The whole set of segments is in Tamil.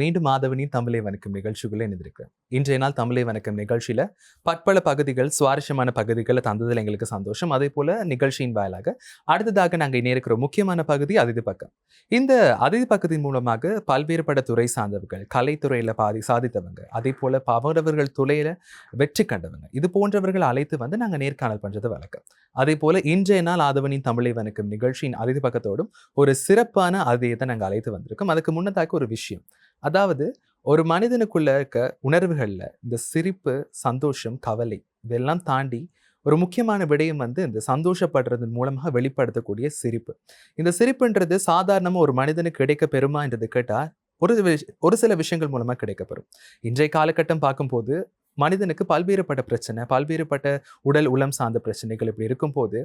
மீண்டும் மாதவனின் தமிழை வணக்கம் நிகழ்ச்சிகளை இணைந்திருக்கிறேன். இன்றைய நாள் தமிழை வணக்கம் நிகழ்ச்சியில பற்பல பகுதிகள், சுவாரஸ்யமான பகுதிகளை தந்ததில் எங்களுக்கு சந்தோஷம். அதே போல நிகழ்ச்சியின் வாயிலாக அடுத்ததாக நாங்கள் இணையிருக்கிற முக்கியமான பகுதி அதிதி பக்கம். இந்த அதிதி பக்கத்தின் மூலமாக பல்வேறுபட்ட துறை சார்ந்தவர்கள், கலைத்துறையில சாதித்தவங்க, அதே போல அவரவர்கள் துறையில வெற்றி கண்டவங்க, இது போன்றவர்கள் அழைத்து வந்து நாங்கள் நேர்காணல் பண்றது வழக்கம். அதே போல இன்றைய நாள் ஆதவனின் தமிழை வணக்கம் நிகழ்ச்சியின் அதிதி பக்கத்தோடும் ஒரு சிறப்பான அதிதியத்தை நாங்கள் அழைத்து வந்திருக்கோம். அதுக்கு முன்னதாக ஒரு விஷயம், அதாவது ஒரு மனிதனுக்குள்ள இருக்க உணர்வுகள்ல இந்த சிரிப்பு, சந்தோஷம், கவலை இதெல்லாம் தாண்டி ஒரு முக்கியமான விடயம் வந்து இந்த சந்தோஷப்படுறதன் மூலமாக வெளிப்படுத்தக்கூடிய சிரிப்பு. இந்த சிரிப்புன்றது சாதாரணமா ஒரு மனிதனுக்கு கிடைக்க பெறுமான்றது கேட்டா ஒரு சில விஷயங்கள் மூலமா கிடைக்கப்பெறும். இன்றைய காலகட்டம் பார்க்கும்போது மனிதனுக்கு பல்வேறுபட்ட பிரச்சனை, பல்வேறுபட்ட உடல் உளம் சார்ந்த பிரச்சனைகள் இப்படி இருக்கும்போது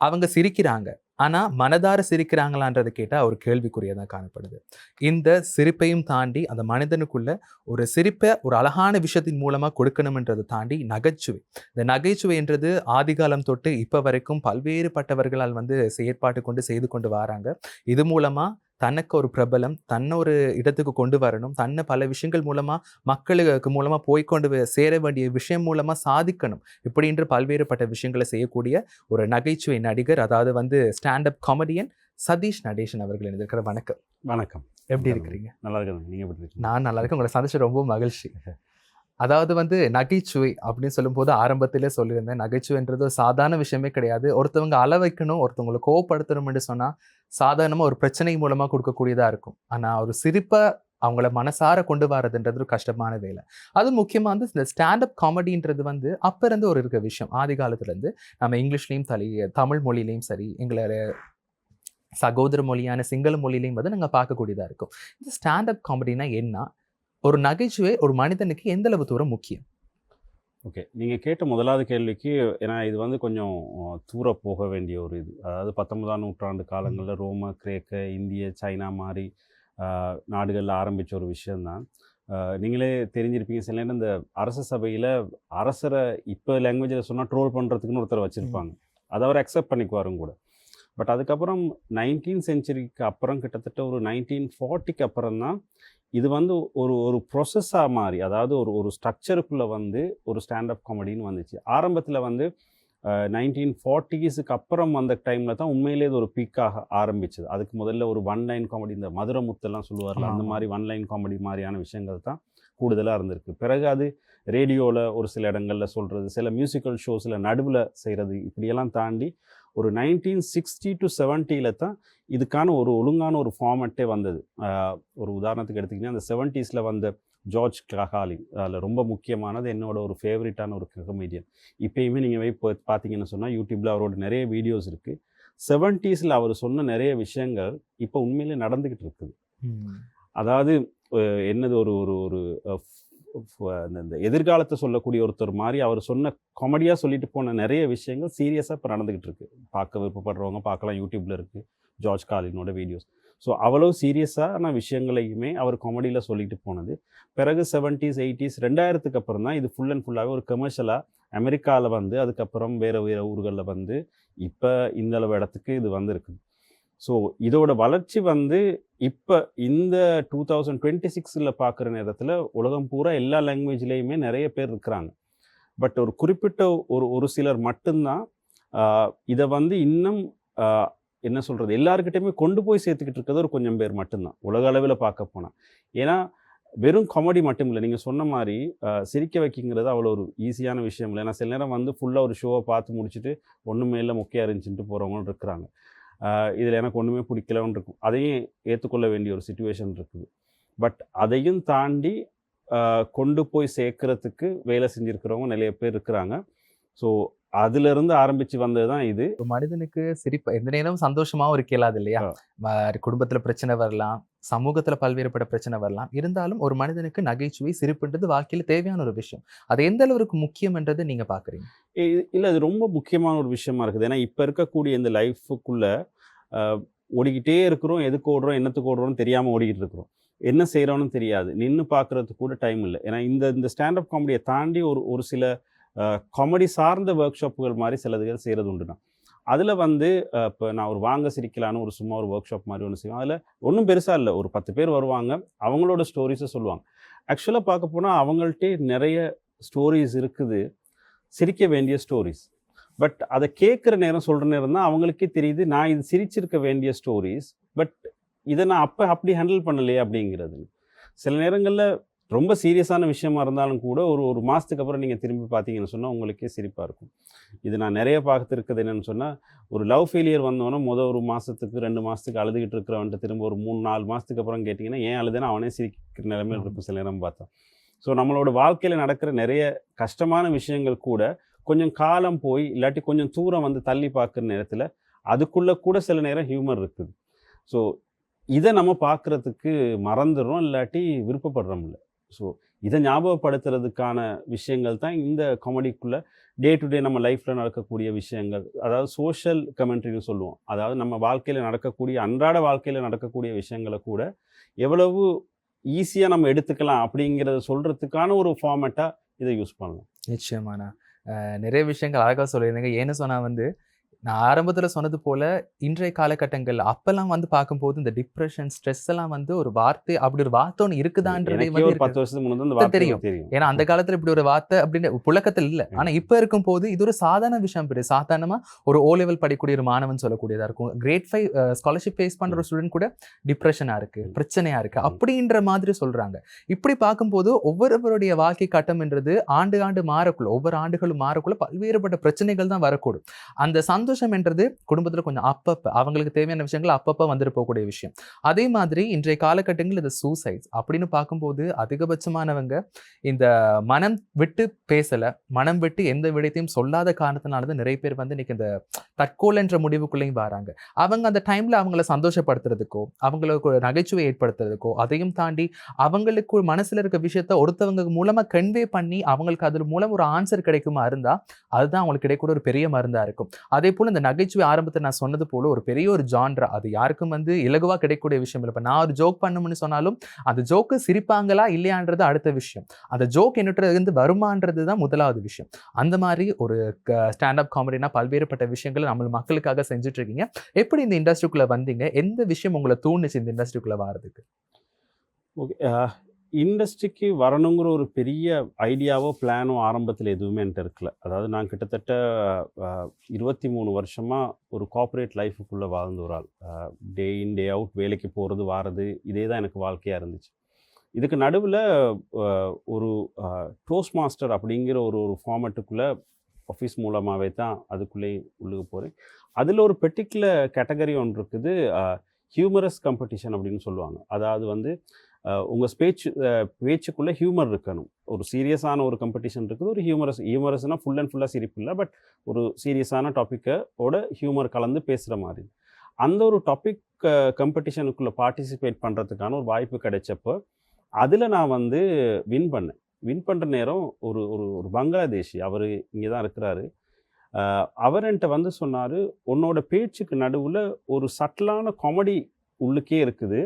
அவங்க சிரிக்கிறாங்க. ஆனா மனதார சிரிக்கிறாங்களான்றது கேட்டா ஒரு கேள்விக்குறியதான் காணப்படுது. இந்த சிரிப்பையும் தாண்டி அந்த மனிதனுக்குள்ள ஒரு சிரிப்பை ஒரு அழகான விஷயத்தின் மூலமா கொடுக்கணும்ன்றதை தாண்டி நகைச்சுவை. இந்த நகைச்சுவை என்றது ஆதிகாலம் தொட்டு இப்ப வரைக்கும் பல்வேறுபட்டவர்களால் வந்து செயற்பாட்டு கொண்டு செய்து கொண்டு வராங்க. இது மூலமா தனக்கு ஒரு பிரபலம், தன்னை ஒரு இடத்துக்கு கொண்டு வரணும், தன்னை பல விஷயங்கள் மூலமா மக்களுக்கு மூலமா போய்கொண்டு சேர வேண்டிய விஷயம் மூலமா சாதிக்கணும், இப்படின்ற பல்வேறுபட்ட விஷயங்களை செய்யக்கூடிய ஒரு நகைச்சுவை நடிகர், அதாவது வந்து ஸ்டாண்டப் காமெடியன் சதீஷ் நடேசன் அவர்கள் இருக்கிற. வணக்கம். வணக்கம். எப்படி இருக்கிறீங்க? நல்லா இருக்கேன். நீங்க எப்படி இருக்கீங்க? நான் நல்லா இருக்கேன். உங்களை சந்திச்சு ரொம்ப மகிழ்ச்சி. அதாவது வந்து நகைச்சுவை அப்படின்னு சொல்லும்போது ஆரம்பத்திலே சொல்லியிருந்தேன், நகைச்சுவைன்றது ஒரு சாதாரண விஷயமே கிடையாது. ஒருத்தவங்க அள வைக்கணும், ஒருத்தவங்களை கோவப்படுத்தணும்னு சொன்னா சாதாரணமா ஒரு பிரச்சனை மூலமா கொடுக்கக்கூடியதா இருக்கும். ஆனா ஒரு சிரிப்பை அவங்கள மனசார கொண்டு வரதுன்றது ஒரு கஷ்டமான வேலை. அது முக்கியமா வந்து இந்த ஸ்டாண்டப் காமெடின்றது வந்து அப்ப இருந்து ஒரு இருக்க விஷயம். ஆதி காலத்துல இருந்து நம்ம இங்கிலீஷ்லயும் சரி, தமிழ் மொழியிலையும் சரி, எங்களோட சகோதர மொழியான சிங்கள மொழியிலையும் வந்து நாங்கள் பார்க்கக்கூடியதா இருக்கும். இந்த ஸ்டாண்டப் காமெடினா என்ன? ஒரு நகைச்சுவை ஒரு மனிதனுக்கு எந்த அளவு தூரம் முக்கியம்? ஓகே, நீங்கள் கேட்ட முதலாவது கேள்விக்கு, ஏன்னா இது வந்து கொஞ்சம் தூர போக வேண்டிய ஒரு இது. அதாவது 19ஆம் நூற்றாண்டு காலங்களில் ரோம, கிரேக்க, இந்திய, சைனா மாதிரி நாடுகளில் ஆரம்பித்த ஒரு விஷயந்தான். நீங்களே தெரிஞ்சிருப்பீங்க, சில நேரம் இந்த அரச சபையில் அரசரை இப்போ லாங்குவேஜில் சொன்னால் ட்ரோல் பண்ணுறதுக்குன்னு ஒருத்தர் வச்சுருப்பாங்க. அதை அவர் அக்செப்ட் பண்ணிக்குவாரும் கூட. பட் அதுக்கப்புறம் 19th செஞ்சுரிக்கு அப்புறம், கிட்டத்தட்ட ஒரு 1940க்கு அப்புறம் தான் இது வந்து ஒரு ஒரு ப்ரொசஸ்ஸாக மாறி, அதாவது ஒரு ஸ்ட்ரக்சருக்குள்ளே வந்து ஒரு ஸ்டாண்டப் காமெடின்னு வந்துச்சு. ஆரம்பத்தில் வந்து 1940ஸ்க்கு அப்புறம் வந்த டைமில் தான் உண்மையிலே இது ஒரு பீக்காக ஆரம்பிச்சது. அதுக்கு முதல்ல ஒரு ஒன் லைன் காமெடி, இந்த மதுரை முத்தெல்லாம் சொல்லுவார்ல, அந்த மாதிரி ஒன் லைன் காமெடி மாதிரியான விஷயங்கள் தான் கூடுதலாக இருந்திருக்கு. பிறகு அது ரேடியோவில் ஒரு சில இடங்களில் சொல்கிறது, சில மியூசிக்கல் ஷோஸில் நடுவில் செய்கிறது, இப்படியெல்லாம் தாண்டி ஒரு 1960 to 70ல் தான் இதுக்கான ஒரு ஒழுங்கான ஒரு ஃபார்மேட்டே வந்தது. ஒரு உதாரணத்துக்கு எடுத்திங்கன்னா, அந்த 70ஸ்ல வந்த ஜார்ஜ் கஹாலின், அதில் ரொம்ப முக்கியமானது என்னோட ஒரு ஃபேவரட்டான ஒரு கமெடியன். இப்போயுமே நீங்கள் போய் பார்த்தீங்கன்னு சொன்னால் யூடியூப்பில் அவரோட நிறைய வீடியோஸ் இருக்குது. 70ஸ்ல அவர் சொன்ன நிறைய விஷயங்கள் இப்போ உண்மையிலே நடந்துக்கிட்டு இருக்குது. அதாவது என்னது, ஒரு ஒரு ஒரு இந்த எதிர்காலத்தை சொல்லக்கூடிய ஒருத்தர் மாதிரி அவர் சொன்ன காமெடியாக சொல்லிட்டு போன நிறைய விஷயங்கள் சீரியஸாக இப்போ நடந்துக்கிட்டு இருக்கு. பார்க்க விருப்பப்படுறவங்க பார்க்கலாம், யூடியூப்பில் இருக்குது ஜார்ஜ் காலினோட வீடியோஸ். ஸோ அவ்வளோ சீரியஸான விஷயங்களையுமே அவர் காமெடியில் சொல்லிட்டு போனது. பிறகு 70s 80s 2000க்கு அப்புறம் தான் இது ஃபுல் அண்ட் ஃபுல்லாகவே ஒரு கமர்ஷியலாக அமெரிக்காவில் வந்து, அதுக்கப்புறம் வேறு வேறு ஊர்களில் வந்து இப்போ இந்த அளவு இடத்துக்கு இது வந்திருக்குது. ஸோ இதோட வளர்ச்சி வந்து இப்போ இந்த 2026ல் பார்க்குற நேரத்தில் உலகம் பூரா எல்லா லாங்குவேஜ்லேயுமே நிறைய பேர் இருக்கிறாங்க. பட் ஒரு குறிப்பிட்ட ஒரு சிலர் மட்டும்தான் இதை வந்து இன்னும் என்ன சொல்கிறது, எல்லாருக்கிட்டையுமே கொண்டு போய் சேர்த்துக்கிட்டு இருக்கிறது ஒரு கொஞ்சம் பேர் மட்டும்தான் உலக அளவில் பார்க்க போனால். ஏன்னா வெறும் காமெடி மட்டும் இல்லை, நீங்கள் சொன்ன மாதிரி சிரிக்க வைக்கிங்கிறது அவ்வளோ ஒரு ஈஸியான விஷயம் இல்லை. ஏன்னா சில நேரம் வந்து ஃபுல்லாக ஒரு ஷோவை பார்த்து முடிச்சுட்டு ஒன்றுமே இல்லை மொக்கையாக இருந்துச்சுட்டு போகிறவங்களும் இருக்கிறாங்க. இதில் எனக்கு ஒன்றுமே பிடிக்கலன்னு இருக்கும், அதையும் ஏற்றுக்கொள்ள வேண்டிய ஒரு சிச்சுவேஷன் இருக்குது. பட் அதையும் தாண்டி கொண்டு போய் சேர்க்கறதுக்கு வேலை செஞ்சுருக்கிறவங்க நிறைய பேர் இருக்கிறாங்க. ஸோ அதிலிருந்து ஆரம்பித்து வந்தது தான் இது. மனிதனுக்கு சிரிப்பு எந்த நேரமும் சந்தோஷமாகவும் இருக்கலாது இல்லையா? குடும்பத்தில் பிரச்சனை வரலாம், சமூகத்தில் பல்வேறுபட்ட பிரச்சனை வரலாம். இருந்தாலும் ஒரு மனிதனுக்கு நகைச்சுவை, சிரிப்புன்றது வாழ்க்கையில் தேவையான ஒரு விஷயம். அது எந்த அளவுக்கு முக்கியம்ன்றது நீங்கள் பார்க்குறீங்க? இல்லை, அது ரொம்ப முக்கியமான ஒரு விஷயமா இருக்குது. ஏன்னா இப்போ இருக்கக்கூடிய இந்த லைஃபுக்குள்ளே ஓடிக்கிட்டே இருக்கிறோம். எதுக்கு ஓடுறோம், என்னத்துக்கு ஓடுறோம்னு தெரியாமல் ஓடிக்கிட்டு இருக்கிறோம். என்ன செய்கிறோன்னு தெரியாது, நின்று பார்க்குறதுக்கு கூட டைம் இல்லை. ஏன்னா இந்த ஸ்டாண்டப் காமெடியை தாண்டி ஒரு சில காமெடி சார்ந்த ஒர்க் ஷாப்புகள் மாதிரி சிலதுகள் செய்கிறது உண்டுனா, அதில் வந்து இப்போ நான் ஒரு வாங்க சிரிக்கலான்னு ஒரு சும்மா ஒரு ஒர்க் ஷாப் மாதிரி ஒன்று செய்வேன். அதில் ஒன்றும் பெருசாக இல்லை, ஒரு 10 பேர் வருவாங்க, அவங்களோட ஸ்டோரிஸை சொல்லுவாங்க. ஆக்சுவலாக பார்க்க போனால் அவங்கள்ட்டே நிறைய ஸ்டோரிஸ் இருக்குது, சிரிக்க வேண்டிய ஸ்டோரிஸ். பட் அதை கேட்குற நேரம், சொல்கிற நேரம் தான் அவங்களுக்கே தெரியுது நான் இது சிரிச்சிருக்க வேண்டிய ஸ்டோரிஸ், பட் இதை நான் அப்படி ஹேண்டில் பண்ணலையே அப்படிங்கிறது. சில நேரங்களில் ரொம்ப சீரியஸான விஷயமா இருந்தாலும் கூட ஒரு மாதத்துக்கு அப்புறம் நீங்கள் திரும்பி பார்த்தீங்கன்னு சொன்னால் உங்களுக்கே சிரிப்பாக இருக்கும். இது நான் நிறைய பார்த்துருக்குது. என்னென்னு சொன்னால், ஒரு லவ் ஃபெயிலியர் வந்தோன்னா ஒரு மாதத்துக்கு 2 மாதத்துக்கு அழுதுகிட்டு இருக்கிறவன்ட்டு திரும்ப ஒரு 3-4 மாதத்துக்கு அப்புறம் கேட்டிங்கன்னா ஏன் அழுதுன்னா அவனே சிரிக்கிற நிலைமையில் இருக்கும் சில நேரம் பார்த்தா. ஸோ நம்மளோட வாழ்க்கையில் நடக்கிற நிறைய கஷ்டமான விஷயங்கள் கூட கொஞ்சம் காலம் போய் இல்லாட்டி கொஞ்சம் தூரம் வந்து தள்ளி பார்க்குற நேரத்தில் அதுக்குள்ளே கூட சில நேரம் ஹியூமர் இருக்குது. ஸோ இதை நம்ம பார்க்குறதுக்கு மறந்துடுறோம், இல்லாட்டி விருப்பப்படுறோம் இல்லை. ஸோ இதை ஞாபகப்படுத்துறதுக்கான விஷயங்கள் தான் இந்த காமெடிக்குள்ளே டே டு டே நம்ம லைஃப்பில் நடக்கக்கூடிய விஷயங்கள், அதாவது சோஷியல் கமெண்ட்ரின்னு சொல்லுவோம். அதாவது நம்ம வாழ்க்கையில் நடக்கக்கூடிய அன்றாட வாழ்க்கையில் நடக்கக்கூடிய விஷயங்களை கூட எவ்வளவு ஈஸியாக நம்ம எடுத்துக்கலாம் அப்படிங்கிறத சொல்கிறதுக்கான ஒரு ஃபார்மேட்டாக இதை யூஸ் பண்ணலாம். நிச்சயமான நிறைய விஷயங்கள் அழகாக சொல்லியிருந்தீங்க. ஏன்னு சொன்னால் வந்து நான் ஆரம்பத்தில் சொன்னது போல இன்றைய காலகட்டங்கள் அப்பெல்லாம் வந்து பார்க்கும்போது இந்த டிப்ரெஷன், ஸ்ட்ரெஸ் எல்லாம் வந்து ஒரு வார்த்தை, அப்படி ஒரு வார்த்தை ஒன்று இருக்குதான்றதே ஒரு 10 வருஷத்துக்கு முன்னாடி தெரியும். ஏன்னா அந்த காலத்துல இப்படி ஒரு வார்த்தை அப்படின்னு புழக்கத்தில் இல்லை. ஆனா இப்ப இருக்கும் போது இது ஒரு சாதாரண விஷயம். சாதாரணமா ஒரு O level படிக்கக்கூடிய ஒரு மாணவன் சொல்லக்கூடியதா இருக்கும். கிரேட் 5 ஸ்காலர்ஷிப் ஃபேஸ் பண்ற ஒரு ஸ்டூடெண்ட் கூட டிப்ரெஷனா இருக்கு, பிரச்சனையா இருக்கு அப்படின்ற மாதிரி சொல்றாங்க. இப்படி பார்க்கும்போது ஒவ்வொருவருடைய வாழ்க்கை கட்டம்ன்றது ஆண்டு மாறக்குள்ள, ஒவ்வொரு ஆண்டுகளும் மாறக்குள்ள பல்வேறுபட்ட பிரச்சனைகள் தான் வரக்கூடும். அந்த சந்தோஷம் என்றது குடும்பத்துல கொஞ்சம் அப்பப்ப அவங்களுக்கு தேவையான விஷயங்கள் அப்பப்ப வந்துட்டு போகக்கூடிய விஷயம். அதே மாதிரி இன்றைய காலகட்டங்களில் இந்த சூசைட்ஸ் அப்படின்னு பார்க்கும்போது அதிகபட்சமானவங்க இந்த மனம் விட்டு பேசல, மனம் விட்டு எந்த விடயத்தையும் சொல்லாத காரணத்தினாலதான் நிறைய பேர் வந்து இன்னைக்கு இந்த தற்கொலை என்ற முடிவுக்குள்ளேயும் வராங்க. அவங்க அந்த டைம்ல அவங்கள சந்தோஷப்படுத்துறதுக்கோ, அவங்களுக்கு ஒரு நகைச்சுவை ஏற்படுத்துறதுக்கோ, அதையும் தாண்டி அவங்களுக்கு மனசுல இருக்க விஷயத்த ஒருத்தவங்க மூலமா கன்வே பண்ணி அவங்களுக்கு அது மூலம் ஒரு ஆன்சர் கிடைக்குமா இருந்தா அதுதான் அவங்களுக்கு கிடைக்கூட ஒரு பெரிய மருந்தா இருக்கும். அதே போல இந்த நகைச்சுவை ஆரம்பத்தில் நான் சொன்னது போல ஒரு பெரிய ஒரு ஜான்ரா, அது யாருக்கும் வந்து இலகுவா கிடைக்கக்கூடிய விஷயம் இல்லை. இப்ப நான் ஒரு ஜோக் பண்ணணும்னு சொன்னாலும் அந்த ஜோக்கு சிரிப்பாங்களா இல்லையான்றது அடுத்த விஷயம், அந்த ஜோக் என்னட்டு இருந்து வருமானது தான் முதலாவது விஷயம். அந்த மாதிரி ஒரு ஸ்டாண்டப் காமெடினா பல்வேறுபட்ட விஷயங்களை நம்ம மக்களுக்காக செஞ்சுட்டு இருக்கீங்க. எப்படி இந்த இண்டஸ்ட்ரிக்குள்ள வந்தீங்க? எந்த விஷயம் உங்களை தூண்டுச்சு இந்த இண்டஸ்ட்ரிக்குள்ள வர்றதுக்கு? ஓகே, இண்டஸ்ட்ரிக்கு வரணுங்கிற ஒரு பெரிய ஐடியாவோ பிளானோ ஆரம்பத்தில் எதுவுமே என்கிட்ட இருக்கல. அதாவது நான் கிட்டத்தட்ட 23 வருஷமாக ஒரு கார்ப்பரேட் லைஃபுக்குள்ளே வாழ்ந்த ஒரு ஆள். டே இன் டே அவுட் வேலைக்கு போகிறது வாரது இதே தான் எனக்கு வாழ்க்கையாக இருந்துச்சு. இதுக்கு நடுவில் ஒரு டோஸ்ட் மாஸ்டர் அப்படிங்கிற ஒரு ஃபார்மேட்டுக்குள்ளே ஆஃபீஸ் மூலமாகவே தான் அதுக்குள்ளே உள்ளுக்கு போகிறேன். அதில் ஒரு பெர்டிகுலர் கேட்டகரி ஒன்று இருக்குது, ஹியூமரஸ் காம்படிஷன் அப்படின்னு சொல்லுவாங்க. அதாவது வந்து உங்கள் பேச்சுக்குள்ளே ஹியூமர் இருக்கணும். ஒரு சீரியஸான ஒரு காம்படிஷன் இருக்குது, ஒரு ஹியூமரஸ்னால் ஃபுல் அண்ட் ஃபுல்லாக சிரிப்பு இல்லை, பட் ஒரு சீரியஸான டாப்பிக்கோட ஹியூமர் கலந்து பேசுகிற மாதிரி. அந்த ஒரு டாபிக் காம்படிஷனுக்குள்ளே பார்ட்டிசிபேட் பண்ணுறதுக்கான ஒரு வாய்ப்பு கிடைச்சப்போ அதில் நான் வந்து வின் பண்ணுற நேரம் ஒரு ஒரு பங்களாதேஷி, அவர் இங்கே தான் இருக்கிறாரு. அவர் என்கிட்ட வந்து சொன்னார், உன்னோட பேச்சுக்கு நடுவில் ஒரு சட்டிலான காமெடி உள்ளுக்கே இருக்குது,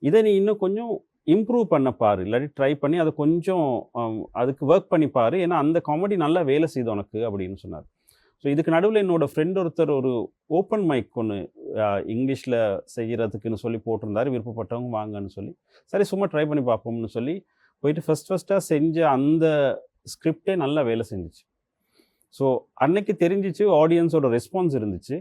இதை நீ இன்னும் கொஞ்சம் இம்ப்ரூவ் பண்ண பாரு, இல்லாட்டி ட்ரை பண்ணி அதை கொஞ்சம் அதுக்கு ஒர்க் பண்ணி பாரு, ஏன்னா அந்த காமெடி நல்லா வேலை செய்து உனக்கு அப்படின்னு சொன்னார். ஸோ இதுக்கு நடுவில் என்னோடய ஃப்ரெண்ட் ஒருத்தர் ஒரு ஓப்பன் மைக் ஒன்று இங்கிலீஷில் செய்கிறதுக்குன்னு சொல்லி போட்டிருந்தார், விருப்பப்பட்டவங்க வாங்கன்னு சொல்லி. சரி சும்மா ட்ரை பண்ணி பார்ப்போம்னு சொல்லி போயிட்டு ஃபஸ்ட்டாக செஞ்ச அந்த ஸ்கிரிப்டே நல்லா வேலை செஞ்சிச்சு. ஸோ அன்னைக்கு தெரிஞ்சிச்சு, ஆடியன்ஸோட ரெஸ்பான்ஸ் இருந்துச்சு.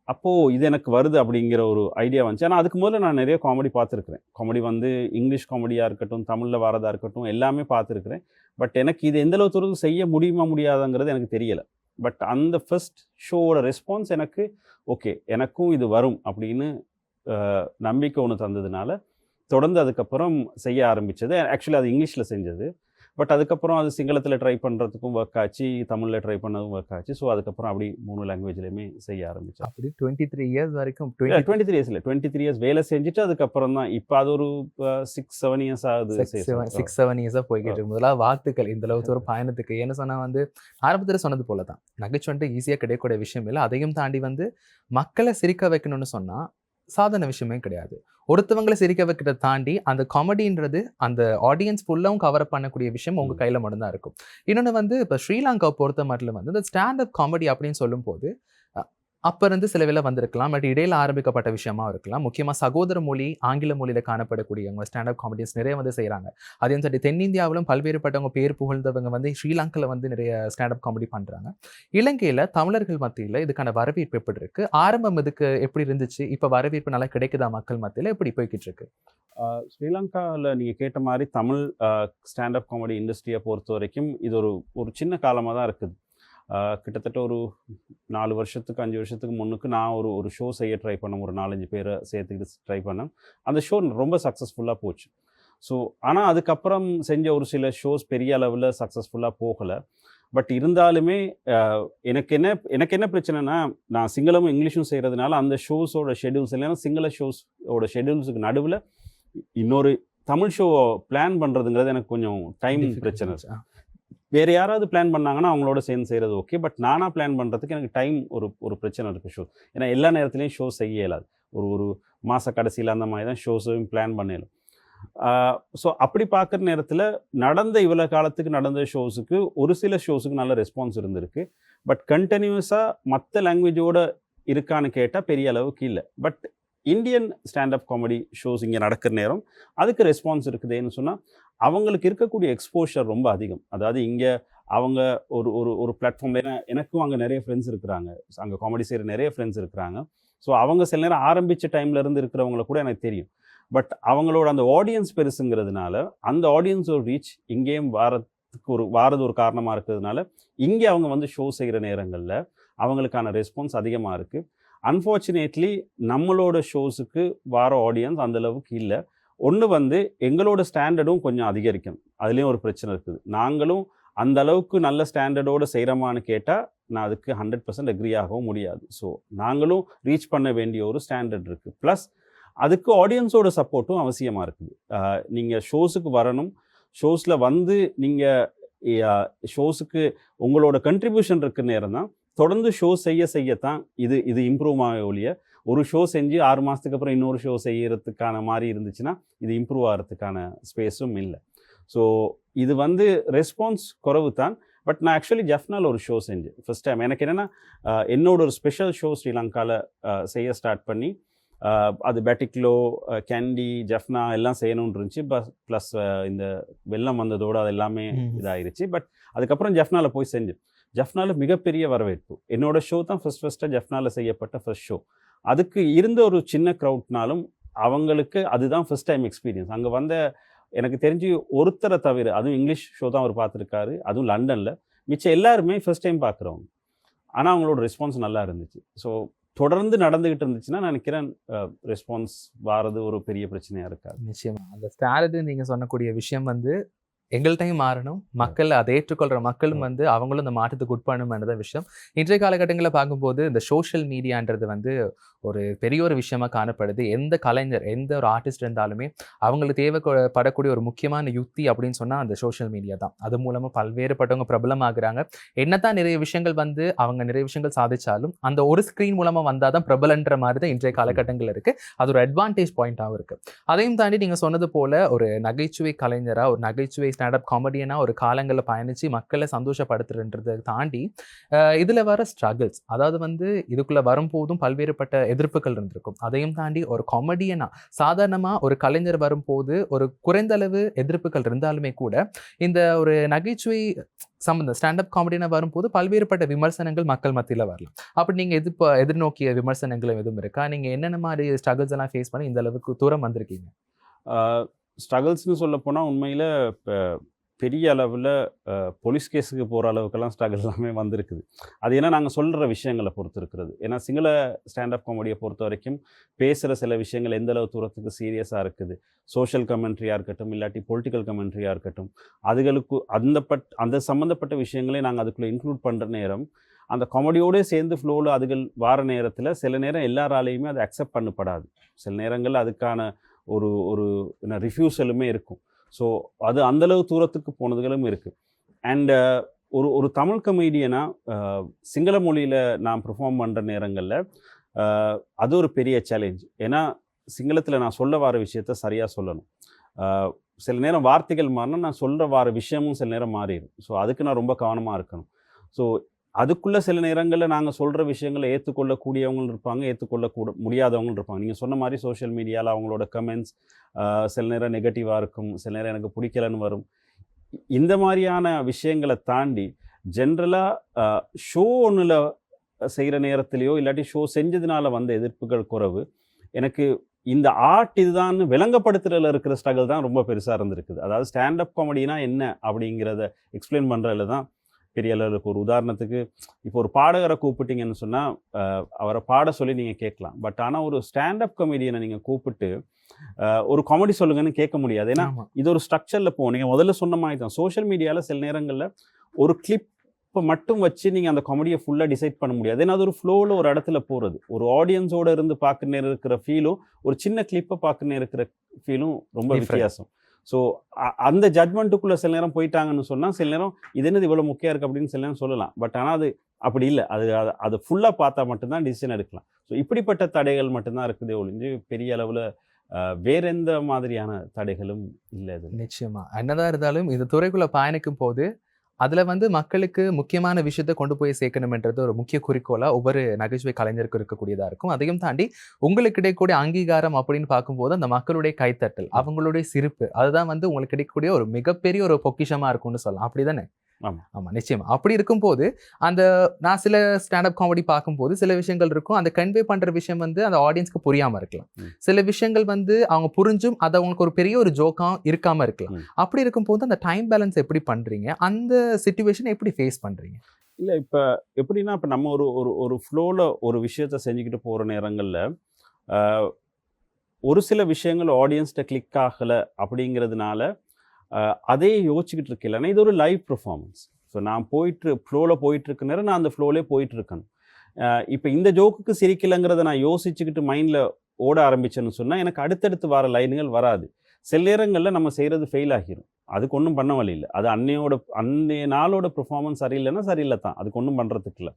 அப்போது இது எனக்கு வருது அப்படிங்கிற ஒரு ஐடியா வந்துச்சு. ஆனால் அதுக்கு முதல்ல நான் நிறைய காமெடி பார்த்துருக்குறேன். காமெடி வந்து இங்கிலீஷ் காமெடியாக இருக்கட்டும், தமிழில் வரதாக இருக்கட்டும், எல்லாமே பார்த்துருக்குறேன். பட் எனக்கு இது எந்தளவு தூரத்துக்கு செய்ய முடியுமா முடியாதாங்கிறது எனக்கு தெரியலை. பட் அந்த ஃபர்ஸ்ட் ஷோவோட ரெஸ்பான்ஸ் எனக்கு ஓகே, எனக்கும் இது வரும் அப்படின்னு நம்பிக்கை ஒன்று தந்ததுனால தொடர்ந்து அதுக்கப்புறம் செய்ய ஆரம்பித்தது. ஆக்சுவலி அது இங்கிலீஷில் செஞ்சது, பட் அதுக்கப்புறம் அது சிங்களத்தில் ட்ரை பண்ணுறதுக்கும் ஒர்க் ஆச்சு, தமிழில் ட்ரை பண்ணதும் ஒர்க் ஆச்சு. ஸோ அதுக்கப்புறம் அப்படி 3 லாங்குவேஜ்லையுமே செய்ய ஆரம்பித்தேன். அப்படி 23 இயர்ஸ் வரைக்கும் 23 இயர்ஸ் இல்லை, 23 இயர்ஸ் வேலை செஞ்சுட்டு அதுக்கப்புறம் தான் இப்போ அது ஒரு 6-7 இயர்ஸ் ஆகுது. 6-7 இயர்ஸாக போய்கிட்டு இருக்கு. முதலாக வாழ்த்துக்கள் இந்த அளவுக்கு ஒரு பயணத்துக்கு. என்ன சொன்னால் வந்து ஆரம்பத்தில் சொன்னது போல தான் நகைச்சுவை ஈஸியாக கிடைக்கக்கூடிய விஷயம் இல்லை. அதையும் தாண்டி வந்து மக்களை சிரிக்க வைக்கணும்னு சொன்னால் சாதாரண விஷயமே கிடையாது. ஒருத்தவங்களை சிரிக்க வைக்கிறத தாண்டி அந்த காமெடின்றது அந்த ஆடியன்ஸ் ஃபுல்லாகவும் கவர் பண்ணக்கூடிய விஷயம் உங்கள் கையில் மட்டும்தான் இருக்கும். இன்னொன்று வந்து இப்போ ஸ்ரீலங்காவை பொறுத்த மட்டும் வந்து இந்த ஸ்டாண்டப் காமெடி அப்படின்னு சொல்லும் போது அப்ப இருந்து சில வேளை வந்திருக்கலாம். பட் இடையில ஆரம்பிக்கப்பட்ட விஷயமா இருக்கலாம். முக்கியமா சகோதர மொழி, ஆங்கில மொழியில காணப்படக்கூடியவங்க ஸ்டாண்டப் காமெடியன்ஸ் நிறைய வந்து செய்றாங்க. அதையும் தாண்டி தென்னிந்தியாவிலும் பல்வேறுபட்டவங்க பேர் புகழ்ந்தவங்க வந்து ஸ்ரீலங்கால வந்து நிறைய ஸ்டாண்டப் காமெடி பண்றாங்க. இலங்கையில தமிழர்கள் மத்தியில இதுக்கான வரவேற்பு எப்படி இருக்கு? ஆரம்பம் இதுக்கு எப்படி இருந்துச்சு? இப்ப வரவேற்பு நல்லா கிடைக்குதா மக்கள் மத்தியில? எப்படி போய்க்கிட்டு இருக்கு? ஸ்ரீலங்காவில் நீங்கள் கேட்ட மாதிரி தமிழ் ஸ்டாண்டப் காமெடி இண்டஸ்ட்ரியை பொறுத்த வரைக்கும் இது ஒரு ஒரு சின்ன காலமாக தான் இருக்குது. கிட்டத்தட்ட ஒரு 4 வருஷத்துக்கு 5 வருஷத்துக்கு முன்னுக்கு நான் ஒரு ஒரு ஷோ செய்ய ட்ரை பண்ணேன். ஒரு 4, 5 பேரை சேர்த்துக்கிட்டு ட்ரை பண்ணேன். அந்த ஷோ ரொம்ப சக்ஸஸ்ஃபுல்லாக போச்சு. ஸோ ஆனால் அதுக்கப்புறம் செஞ்ச ஒரு சில ஷோஸ் பெரிய அளவில் சக்ஸஸ்ஃபுல்லாக போகலை. பட் இருந்தாலுமே எனக்கு என்ன பிரச்சனைனா, நான் சிங்களமும் இங்கிலீஷும் செய்கிறதுனால அந்த ஷோஸோட ஷெடியூல்ஸ் இல்லைன்னா சிங்கள ஷோஸோட ஷெடியூல்ஸுக்கு நடுவில் இன்னொரு தமிழ் ஷோ பிளான் பண்ணுறதுங்கிறது எனக்கு கொஞ்சம் டைம் பிரச்சனை. வேறு யாராவது பிளான் பண்ணாங்கன்னா அவங்களோட சேர்ந்து செய்கிறது ஓகே. பட் நானாக பிளான் பண்ணுறதுக்கு எனக்கு டைம் ஒரு பிரச்சனை இருக்குது ஷோ. ஏன்னா எல்லா நேரத்துலையும் ஷோ செய்ய இயலாது. ஒரு மாத கடைசியில் அந்த மாதிரி தான் ஷோஸையும் பிளான் பண்ணலாம். ஸோ அப்படி பார்க்குற நேரத்தில் நடந்த இவ்வளோ காலத்துக்கு நடந்த ஷோஸுக்கு ஒரு சில ஷோஸுக்கு நல்ல ரெஸ்பான்ஸ் இருந்திருக்கு. பட் கண்டினியூஸாக மற்ற லாங்குவேஜோட இருக்கான்னு கேட்டால் பெரிய அளவுக்கு இல்லை. But Indian standup comedy shows இங்கே நடக்கிற நேரம் அதுக்கு ரெஸ்பான்ஸ் இருக்குதுன்னு சொன்னால் அவங்களுக்கு இருக்கக்கூடிய எக்ஸ்போஷர் ரொம்ப அதிகம். அதாவது இங்கே அவங்க ஒரு ஒரு ஒரு பிளாட்ஃபார்மில் எனக்கும் அங்கே நிறைய ஃப்ரெண்ட்ஸ் இருக்கிறாங்க. அங்கே காமெடி செய்கிற நிறைய ஃப்ரெண்ட்ஸ் இருக்கிறாங்க. ஸோ அவங்க சில நேரம் ஆரம்பித்த டைம்லேருந்து இருக்கிறவங்கள கூட எனக்கு தெரியும். பட் அவங்களோட அந்த ஆடியன்ஸ் பெருசுங்கிறதுனால அந்த ஆடியன்ஸோட ரீச் இங்கேயும் வாரது ஒரு காரணமாக இருக்கிறதுனால இங்கே அவங்க வந்து ஷோ செய்கிற நேரங்களில் அவங்களுக்கான ரெஸ்பான்ஸ் அதிகமாக இருக்குது. அன்ஃபார்ச்சுனேட்லி நம்மளோட ஷோஸுக்கு வார ஆடியன்ஸ் அந்தளவுக்கு இல்லை. ஒன்று வந்து எங்களோட ஸ்டாண்டர்டும் கொஞ்சம் அதிகரிக்கணும். அதுலேயும் ஒரு பிரச்சனை இருக்குது. நாங்களும் அந்த அளவுக்கு நல்ல ஸ்டாண்டர்டோடு செய்கிறோமான்னு கேட்டால் நான் அதுக்கு 100% அக்ரி ஆகவும் முடியாது. ஸோ நாங்களும் ரீச் பண்ண வேண்டிய ஒரு ஸ்டாண்டர்ட் இருக்குது. ப்ளஸ் அதுக்கு ஆடியன்ஸோட சப்போர்ட்டும் அவசியமாக இருக்குது. நீங்கள் ஷோஸுக்கு வரணும். ஷோஸில் வந்து நீங்கள் ஷோஸுக்கு உங்களோட கண்ட்ரிபியூஷன் இருக்கிற நேரம் தான் தொடர்ந்து ஷோ செய்யத்தான் இது இம்ப்ரூவ் ஆக ஒழிய ஒரு ஷோ செஞ்சு 6 மாதத்துக்கு அப்புறம் இன்னொரு ஷோ செய்யறதுக்கான மாதிரி இருந்துச்சுன்னா இது இம்ப்ரூவ் ஆகிறதுக்கான ஸ்பேஸும் இல்லை. ஸோ இது வந்து ரெஸ்பான்ஸ் குறைவு தான். பட் நான் ஆக்சுவலி ஜெஃப்னாவில் ஒரு ஷோ செஞ்சேன் ஃபர்ஸ்ட் டைம். எனக்கு என்னென்னா என்னோட ஒரு ஸ்பெஷல் ஷோ ஸ்ரீலங்காவில் செய்ய ஸ்டார்ட் பண்ணி அது பேட்டிக்லோ, கேண்டி, ஜெஃப்னா எல்லாம் செய்யணும்னு இருந்துச்சு. ப்ளஸ் இந்த வெள்ளம் வந்ததோடு அது எல்லாமே இதாகிருச்சு. பட் அதுக்கப்புறம் ஜெஃப்னாவில் போய் செஞ்சேன். ஜெஃப்னாவில் மிகப்பெரிய வரவேற்பு. என்னோட ஷோ தான் ஃபஸ்ட்டாக ஜெஃப்னாவில் செய்யப்பட்ட ஃபர்ஸ்ட் ஷோ. அதுக்கு இருந்த ஒரு சின்ன க்ரௌட்னாலும் அவங்களுக்கு அதுதான் ஃபர்ஸ்ட் டைம் எக்ஸ்பீரியன்ஸ். அங்கே வந்த எனக்கு தெரிஞ்சு ஒருத்தரை தவிர, அதுவும் இங்கிலீஷ் ஷோ தான் அவர் பார்த்துருக்காரு, அதுவும் லண்டனில். மிச்சம் எல்லாருமே ஃபர்ஸ்ட் டைம் பார்க்குறவங்க. ஆனால் அவங்களோட ரெஸ்பான்ஸ் நல்லா இருந்துச்சு. ஸோ தொடர்ந்து நடந்துகிட்டு இருந்துச்சுன்னா நான் நினைக்கிறேன் ரெஸ்பான்ஸ் வாரது ஒரு பெரிய பிரச்சனையாக இருக்காது. நிச்சயமா அந்த ஸ்டாரது நீங்கள் சொன்னக்கூடிய விஷயம் வந்து எங்கள்கிட்டையும் மாறணும். மக்கள் அதை ஏற்றுக்கொள்கிற மக்களும் வந்து அவங்களும் இந்த மாற்றத்துக்கு உட்படணும்ன்றத விஷயம். இன்றைய காலகட்டங்களில் பார்க்கும்போது இந்த சோஷியல் மீடியான்றது வந்து ஒரு பெரிய ஒரு விஷயமா காணப்படுது. எந்த கலைஞர், எந்த ஒரு ஆர்டிஸ்ட் இருந்தாலுமே அவங்களுக்கு தேவைப்படக்கூடிய ஒரு முக்கியமான யுக்தி அப்படின்னு சொன்னால் அந்த சோஷியல் மீடியா தான். அது மூலமாக பல்வேறுபட்டவங்க பிரபலமாகறாங்க. என்னதான் நிறைய விஷயங்கள் வந்து அவங்க நிறைய விஷயங்கள் சாதிச்சாலும் அந்த ஒரு ஸ்க்ரீன் மூலமாக வந்தால் தான் பிரபலன்ற மாதிரி தான் இன்றைய காலகட்டங்கள் இருக்குது. அது ஒரு அட்வான்டேஜ் பாயிண்ட்டாகவும் இருக்குது. அதையும் தாண்டி நீங்கள் சொன்னது போல் ஒரு நகைச்சுவை கலைஞராக, ஒரு நகைச்சுவை ஸ்டாண்டப் காமெடியனாக ஒரு காலங்களில் பயணித்து மக்களை சந்தோஷப்படுத்துறன்றதை தாண்டி இதில் வர ஸ்ட்ரகிள்ஸ், அதாவது வந்து இதுக்குள்ளே வரும்போதும் பல்வேறுபட்ட எதிர்ப்புகள் இருந்திருக்கும். அதையும் தாண்டி ஒரு காமெடியனா சாதாரணமாக ஒரு கலைஞர் வரும்போது ஒரு குறைந்தளவு எதிர்ப்புகள் இருந்தாலுமே கூட இந்த ஒரு நகைச்சுவை சம்பந்தம் ஸ்டாண்டப் காமெடினா வரும்போது பல்வேறுபட்ட விமர்சனங்கள் மக்கள் மத்தியில் வரலாம். அப்படி நீங்கள் எதிர்நோக்கிய விமர்சனங்களும் எதுவும் இருக்கா? நீங்கள் என்னென்ன மாதிரி ஸ்ட்ரகிள்ஸ் எல்லாம் ஃபேஸ் பண்ணி இந்த அளவுக்கு தூரம் வந்திருக்கீங்க? ஸ்ட்ரகிள்ஸ்னு சொல்ல போனால் உண்மையில் இப்போ பெரிய அளவில் போலீஸ் கேஸுக்கு போகிற அளவுக்கெல்லாம் ஸ்ட்ரகிள் எல்லாமே வந்திருக்குது. அது ஏன்னா நாங்கள் சொல்கிற விஷயங்களை பொறுத்து இருக்கிறது. ஏன்னா சிங்கள ஸ்டாண்டப் காமெடியை பொறுத்த வரைக்கும் பேசுகிற சில விஷயங்கள் எந்த அளவு தூரத்துக்கு சீரியஸாக இருக்குது. சோஷியல் கமெண்ட்ரியாக இருக்கட்டும், இல்லாட்டி பொலிட்டிக்கல் கமெண்ட்ரியாக இருக்கட்டும், அதுகளுக்கு அந்த சம்மந்தப்பட்ட விஷயங்களே நாங்கள் அதுக்குள்ளே இன்க்ளூட் பண்ணுற நேரம் அந்த காமெடியோடு சேர்ந்து ஃப்ளோவில் அதுகள் வார நேரத்தில் சில நேரம் எல்லாராலையுமே அது அக்செப்ட் பண்ணப்படாது. சில நேரங்களில் அதுக்கான ஒரு ரிஃப்யூசலுமே இருக்கும். ஸோ அது அந்தளவு தூரத்துக்கு போனதுகளும் இருக்குது. அண்ட் ஒரு தமிழ் கமெடியனாக சிங்கள மொழியில் நான் பெர்ஃபார்ம் பண்ணுற நேரங்களில் அது ஒரு பெரிய சேலஞ்ச். ஏன்னா சிங்களத்தில் நான் சொல்ல வர விஷயத்த சரியாக சொல்லணும். சில நேரம் வார்த்தைகள் மாறினா நான் சொல்கிற வர விஷயமும் சில நேரம் மாறிடும். ஸோ அதுக்கு நான் ரொம்ப கவனமாக இருக்கணும். ஸோ அதுக்குள்ள சில நேரங்களில் நாங்கள் சொல்கிற விஷயங்களை ஏற்றுக்கொள்ளக்கூடியவங்களும் இருப்பாங்க, முடியாதவங்களும் இருப்பாங்க. நீங்கள் சொன்ன மாதிரி சோஷியல் மீடியாவில் அவங்களோட கமெண்ட்ஸ் சில நேரம் நெகட்டிவாக இருக்கும், சில நேரம் எனக்கு பிடிக்கலன்னு வரும். இந்த மாதிரியான விஷயங்களை தாண்டி ஜென்ரலாக ஷோ ஒன்றில் செய்கிற நேரத்துலையோ இல்லாட்டி ஷோ செஞ்சதுனால வந்த எதிர்ப்புகள் குறைவு. எனக்கு இந்த ஆர்ட் இதுதான் விளங்கப்படுத்துறதுல இருக்கிற ஸ்ட்ரகிள் தான் ரொம்ப பெருசாக இருந்திருக்குது. அதாவது ஸ்டாண்டப் காமெடினா என்ன அப்படிங்கிறத எக்ஸ்பிளைன் பண்ணுறதுல தான் பெரிய அளவுக்கு. ஒரு உதாரணத்துக்கு இப்போ ஒரு பாடகரை கூப்பிட்டீங்கன்னு சொன்னால் அவரை பாட சொல்லி நீங்கள் கேட்கலாம். பட் ஆனால் ஒரு ஸ்டாண்டப் காமெடியனை நீங்கள் கூப்பிட்டு ஒரு காமெடி சொல்லுங்கன்னு கேட்க முடியாது. ஏன்னா இது ஒரு ஸ்ட்ரக்சரில் போகும். நீங்கள் முதல்ல சொன்ன மாதிரி தான் சோஷியல் மீடியாவில் சில நேரங்களில் ஒரு கிளிப்பை மட்டும் வச்சு நீங்கள் அந்த காமெடியை ஃபுல்லாக டிசைட் பண்ண முடியாது. ஏன்னா அது ஒரு ஃப்ளோவில் ஒரு இடத்துல போகிறது. ஒரு ஆடியன்ஸோடு இருந்து பார்க்க நேரம் இருக்கிற ஃபீலும் ஒரு சின்ன கிளிப்பை பார்க்க நேரம் இருக்கிற ஃபீலும் ரொம்ப வித்தியாசம். ஸோ அந்த ஜட்மெண்ட்டுக்குள்ளே சில நேரம் போயிட்டாங்கன்னு சொன்னால் சில நேரம் இது என்னது இவ்வளோ முக்கியம் இருக்குது அப்படின்னு சில நேரம் சொல்லலாம். பட் ஆனால் அது அப்படி இல்லை. அது ஃபுல்லாக பார்த்தா மட்டும்தான் டிசிஷன் எடுக்கலாம். ஸோ இப்படிப்பட்ட தடைகள் மட்டும்தான் இருக்குதே ஒழிஞ்சு பெரிய அளவில் வேற எந்த மாதிரியான தடைகளும் இல்லை. அது நிச்சயமா என்னதான் இருந்தாலும் இந்த துறைக்குள்ள பயணிக்கும் போது அதுல வந்து மக்களுக்கு முக்கியமான விஷயத்த கொண்டு போய் சேர்க்கணும்ன்றது ஒரு முக்கிய குறிக்கோளா ஒவ்வொரு நகைச்சுவை கலைஞருக்கும் இருக்கக்கூடியதா இருக்கும். அதையும் தாண்டி உங்களுக்கு கிடைக்கக்கூடிய அங்கீகாரம் அப்படின்னு பார்க்கும்போது அந்த மக்களுடைய கைத்தட்டல், அவங்களுடைய சிரிப்பு, அதுதான் வந்து உங்களுக்கு கிடைக்கக்கூடிய ஒரு மிகப்பெரிய ஒரு பொக்கிஷமா இருக்கும்னு சொல்லலாம். அப்படிதானே? ஆமா, நிச்சயமா. அப்படி இருக்கும்போது அந்த நான் சில ஸ்டாண்டப் காமெடி பார்க்கும்போது சில விஷயங்கள் இருக்கும், அந்த கன்வே பண்ற விஷயம் வந்து அந்த ஆடியன்ஸ்க்கு புரியாம இருக்கலாம். சில விஷயங்கள் வந்து அவங்க புரிஞ்சும் அது அவங்களுக்கு ஒரு பெரிய ஒரு ஜோக்கா இருக்காம இருக்கலாம். அப்படி இருக்கும்போது அந்த டைம் பேலன்ஸ் எப்படி பண்றீங்க? அந்த சிச்சுவேஷன் எப்படி ஃபேஸ் பண்றீங்க? இல்லை இப்போ எப்படின்னா இப்போ நம்ம ஒரு ஃப்ளோவில் ஒரு விஷயத்த செஞ்சுக்கிட்டு போகிற நேரங்களில் ஒரு சில விஷயங்கள் ஆடியன்ஸ்கிட்ட கிளிக் ஆகலை அப்படிங்கிறதுனால அதே யோசிச்சுக்கிட்டு இருக்கல. இது ஒரு லைவ் பெர்ஃபார்மன்ஸ். ஸோ நான் ஃப்ளோவில் போயிட்டுருக்க நேரம் நான் அந்த ஃப்ளோவிலே போயிட்டுருக்கணும். இப்போ இந்த ஜோக்குக்கு சிரிக்கலைங்கிறத நான் யோசிச்சுக்கிட்டு மைண்டில் ஓட ஆரம்பிச்சேன்னு சொன்னால் எனக்கு அடுத்தடுத்து வர லைனுகள் வராது. சில நேரங்களில் நம்ம செய்கிறது ஃபெயில் ஆகிரும். அதுக்கு ஒன்றும் பண்ண வழி இல்லை. அது அன்னைய நாளோட பெர்ஃபார்மன்ஸ் சரியில்லைன்னா சரியில்லை தான். அதுக்கு ஒன்றும் பண்ணுறதுக்கு இல்லை.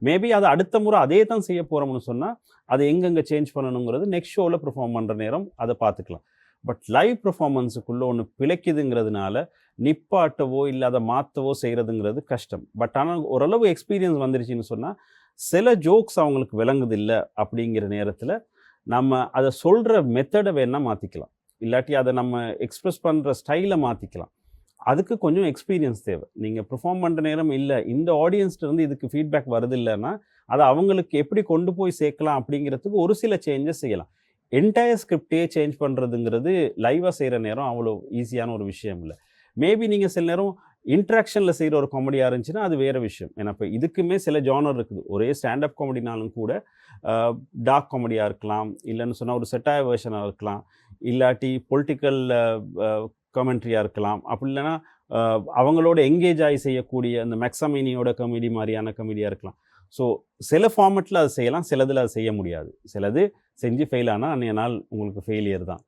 மேபி அது அடுத்த முறை அதே தான் செய்ய போகிறோம்னு சொன்னால் அதை எங்கெங்கே சேஞ்ச் பண்ணணுங்கிறது நெக்ஸ்ட் ஷோவில் பெர்ஃபார்ம் பண்ணுற நேரம் அதை பார்த்துக்கலாம். பட் லைவ் பெர்ஃபார்மன்ஸுக்குள்ளே ஒன்று பிழைக்குதுங்கிறதுனால நிப்பாட்டவோ இல்லை அதை மாற்றவோ செய்கிறதுங்கிறது கஷ்டம். பட் ஆனால் ஓரளவு எக்ஸ்பீரியன்ஸ் வந்துருச்சுன்னு சொன்னால் சில ஜோக்ஸ் அவங்களுக்கு விளங்குது இல்லை அப்படிங்கிற நேரத்தில் நம்ம அதை சொல்கிற மெத்தடை வேணால் மாற்றிக்கலாம், இல்லாட்டி அதை நம்ம எக்ஸ்ப்ரெஸ் பண்ணுற ஸ்டைலை மாற்றிக்கலாம். அதுக்கு கொஞ்சம் எக்ஸ்பீரியன்ஸ் தேவை. நீங்கள் பெர்ஃபார்ம் பண்ணுற நேரம் இல்லை இந்த ஆடியன்ஸ்லேருந்து இதுக்கு ஃபீட்பேக் வருது இல்லைன்னா அதை அவங்களுக்கு எப்படி கொண்டு போய் சேர்க்கலாம் அப்படிங்கிறதுக்கு ஒரு சில சேஞ்சஸ் செய்யலாம். என்டையர் ஸ்கிரிப்டே சேஞ்ச் பண்ணுறதுங்கிறது லைவாக செய்கிற நேரம் அவ்வளோ ஈஸியான ஒரு விஷயம் இல்லை. மேபி நீங்கள் சில நேரம் இன்ட்ராக்ஷனில் செய்கிற ஒரு காமெடியாக இருந்துச்சுன்னா அது வேறு விஷயம். ஏன்னா இப்போ இதுக்குமே சில ஜானர் இருக்குது. ஒரே ஸ்டாண்டப் காமெடினாலும் கூட டார்க் காமெடியாக இருக்கலாம், இல்லைன்னு சொன்னால் ஒரு செட்டாய வேர்ஷனாக இருக்கலாம், இல்லாட்டி பொலிட்டிக்கல் கமெண்ட்ரியாக இருக்கலாம், அப்படி இல்லைன்னா அவங்களோட எங்கேஜ் ஆகி செய்யக்கூடிய அந்த மெக்ஸமினியோட கமெடி மாதிரியான கமெடியாக இருக்கலாம். ஸோ சில ஃபார்மெட்டில் அது செய்யலாம், சிலதில் அது செய்ய முடியாது. சிலது செஞ்சு ஃபெயில் ஆனால் அன்றைய நாள் உங்களுக்கு ஃபெயிலியர் தான்.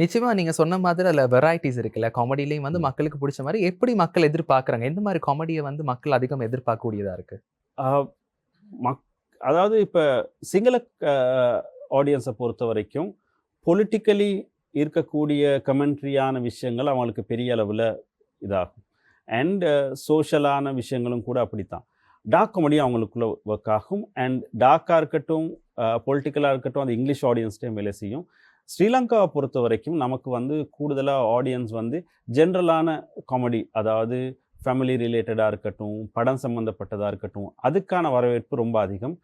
நிச்சயமா நீங்கள் சொன்ன மாதிரி அதில் வெரைட்டிஸ் இருக்குல்ல, காமெடிலையும் வந்து மக்களுக்கு பிடிச்ச மாதிரி எப்படி மக்கள் எதிர்பார்க்குறாங்க, எந்த மாதிரி காமெடியை வந்து மக்கள் அதிகம் எதிர்பார்க்கக்கூடியதாக இருக்குது? அதாவது இப்போ சிங்கள ஆடியன்ஸை பொறுத்த வரைக்கும் பொலிட்டிக்கலி இருக்கக்கூடிய கமெண்ட்ரியான விஷயங்கள் அவங்களுக்கு பெரிய அளவில் இதாகும். அண்ட் சோஷியலான விஷயங்களும் கூட அப்படித்தான். டார்க் காமெடி அவங்களுக்குள்ள ஒர்க் ஆகும். அண்ட் டார்க்காக இருக்கட்டும், பொலிட்டிக்கலாக இருக்கட்டும், அது இங்கிலீஷ் ஆடியன்ஸ்டையும் வேலை செய்யும். ஸ்ரீலங்காவை பொறுத்த வரைக்கும் நமக்கு வந்து கூடுதலாக ஆடியன்ஸ் வந்து ஜென்ரலான காமெடி, அதாவது ஃபேமிலி ரிலேட்டடாக இருக்கட்டும், படம் சம்மந்தப்பட்டதாக இருக்கட்டும், அதுக்கான வரவேற்பு ரொம்ப அதிகம்.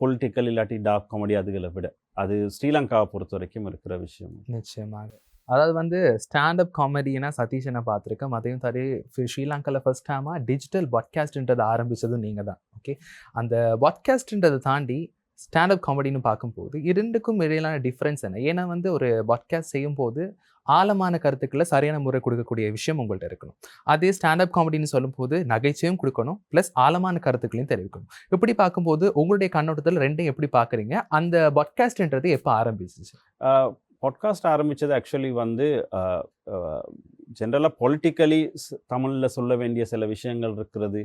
பொலிட்டிக்கல் இல்லாட்டி டார்க் காமெடி அதுகளை விட அது ஸ்ரீலங்காவை பொறுத்த வரைக்கும் இருக்கிற விஷயம். நிச்சயமாக. அதாவது வந்து ஸ்டாண்டப் காமெடினா சதீஷ் என்ன பார்த்துருக்கேன். அதையும் தடி ஸ்ரீலங்காவில் ஃபர்ஸ்ட் டைமாக டிஜிட்டல் பாட்காஸ்ட்ன்றதை ஆரம்பித்ததும் நீங்கள் தான். ஓகே, அந்த பாட்காஸ்ட்ன்றதை தாண்டி ஸ்டாண்டப் காமெடின்னு பார்க்கும்போது இரண்டுக்கும் இடையிலான டிஃப்ரென்ஸ் என்ன? ஏன்னா வந்து ஒரு பாட்காஸ்ட் செய்யும்போது ஆழமான கருத்துக்களை சரியான முறை கொடுக்கக்கூடிய விஷயம் உங்கள்கிட்ட இருக்கணும். அதே ஸ்டாண்டப் காமெடின்னு சொல்லும்போது நகைச்சுவையும் கொடுக்கணும், ப்ளஸ் ஆழமான கருத்துக்களையும் தெரிவிக்கணும். இப்படி பார்க்கும்போது உங்களுடைய கண்ணோட்டத்தில் ரெண்டையும் எப்படி பார்க்குறீங்க? அந்த பாட்காஸ்ட்ன்றது எப்போ ஆரம்பிச்சிச்சு? பாட்காஸ்ட் ஆரம்பித்தது ஆக்சுவலி வந்து ஜென்ரலாக பொலிட்டிக்கலி தமிழில் சொல்ல வேண்டிய சில விஷயங்கள் இருக்கிறது,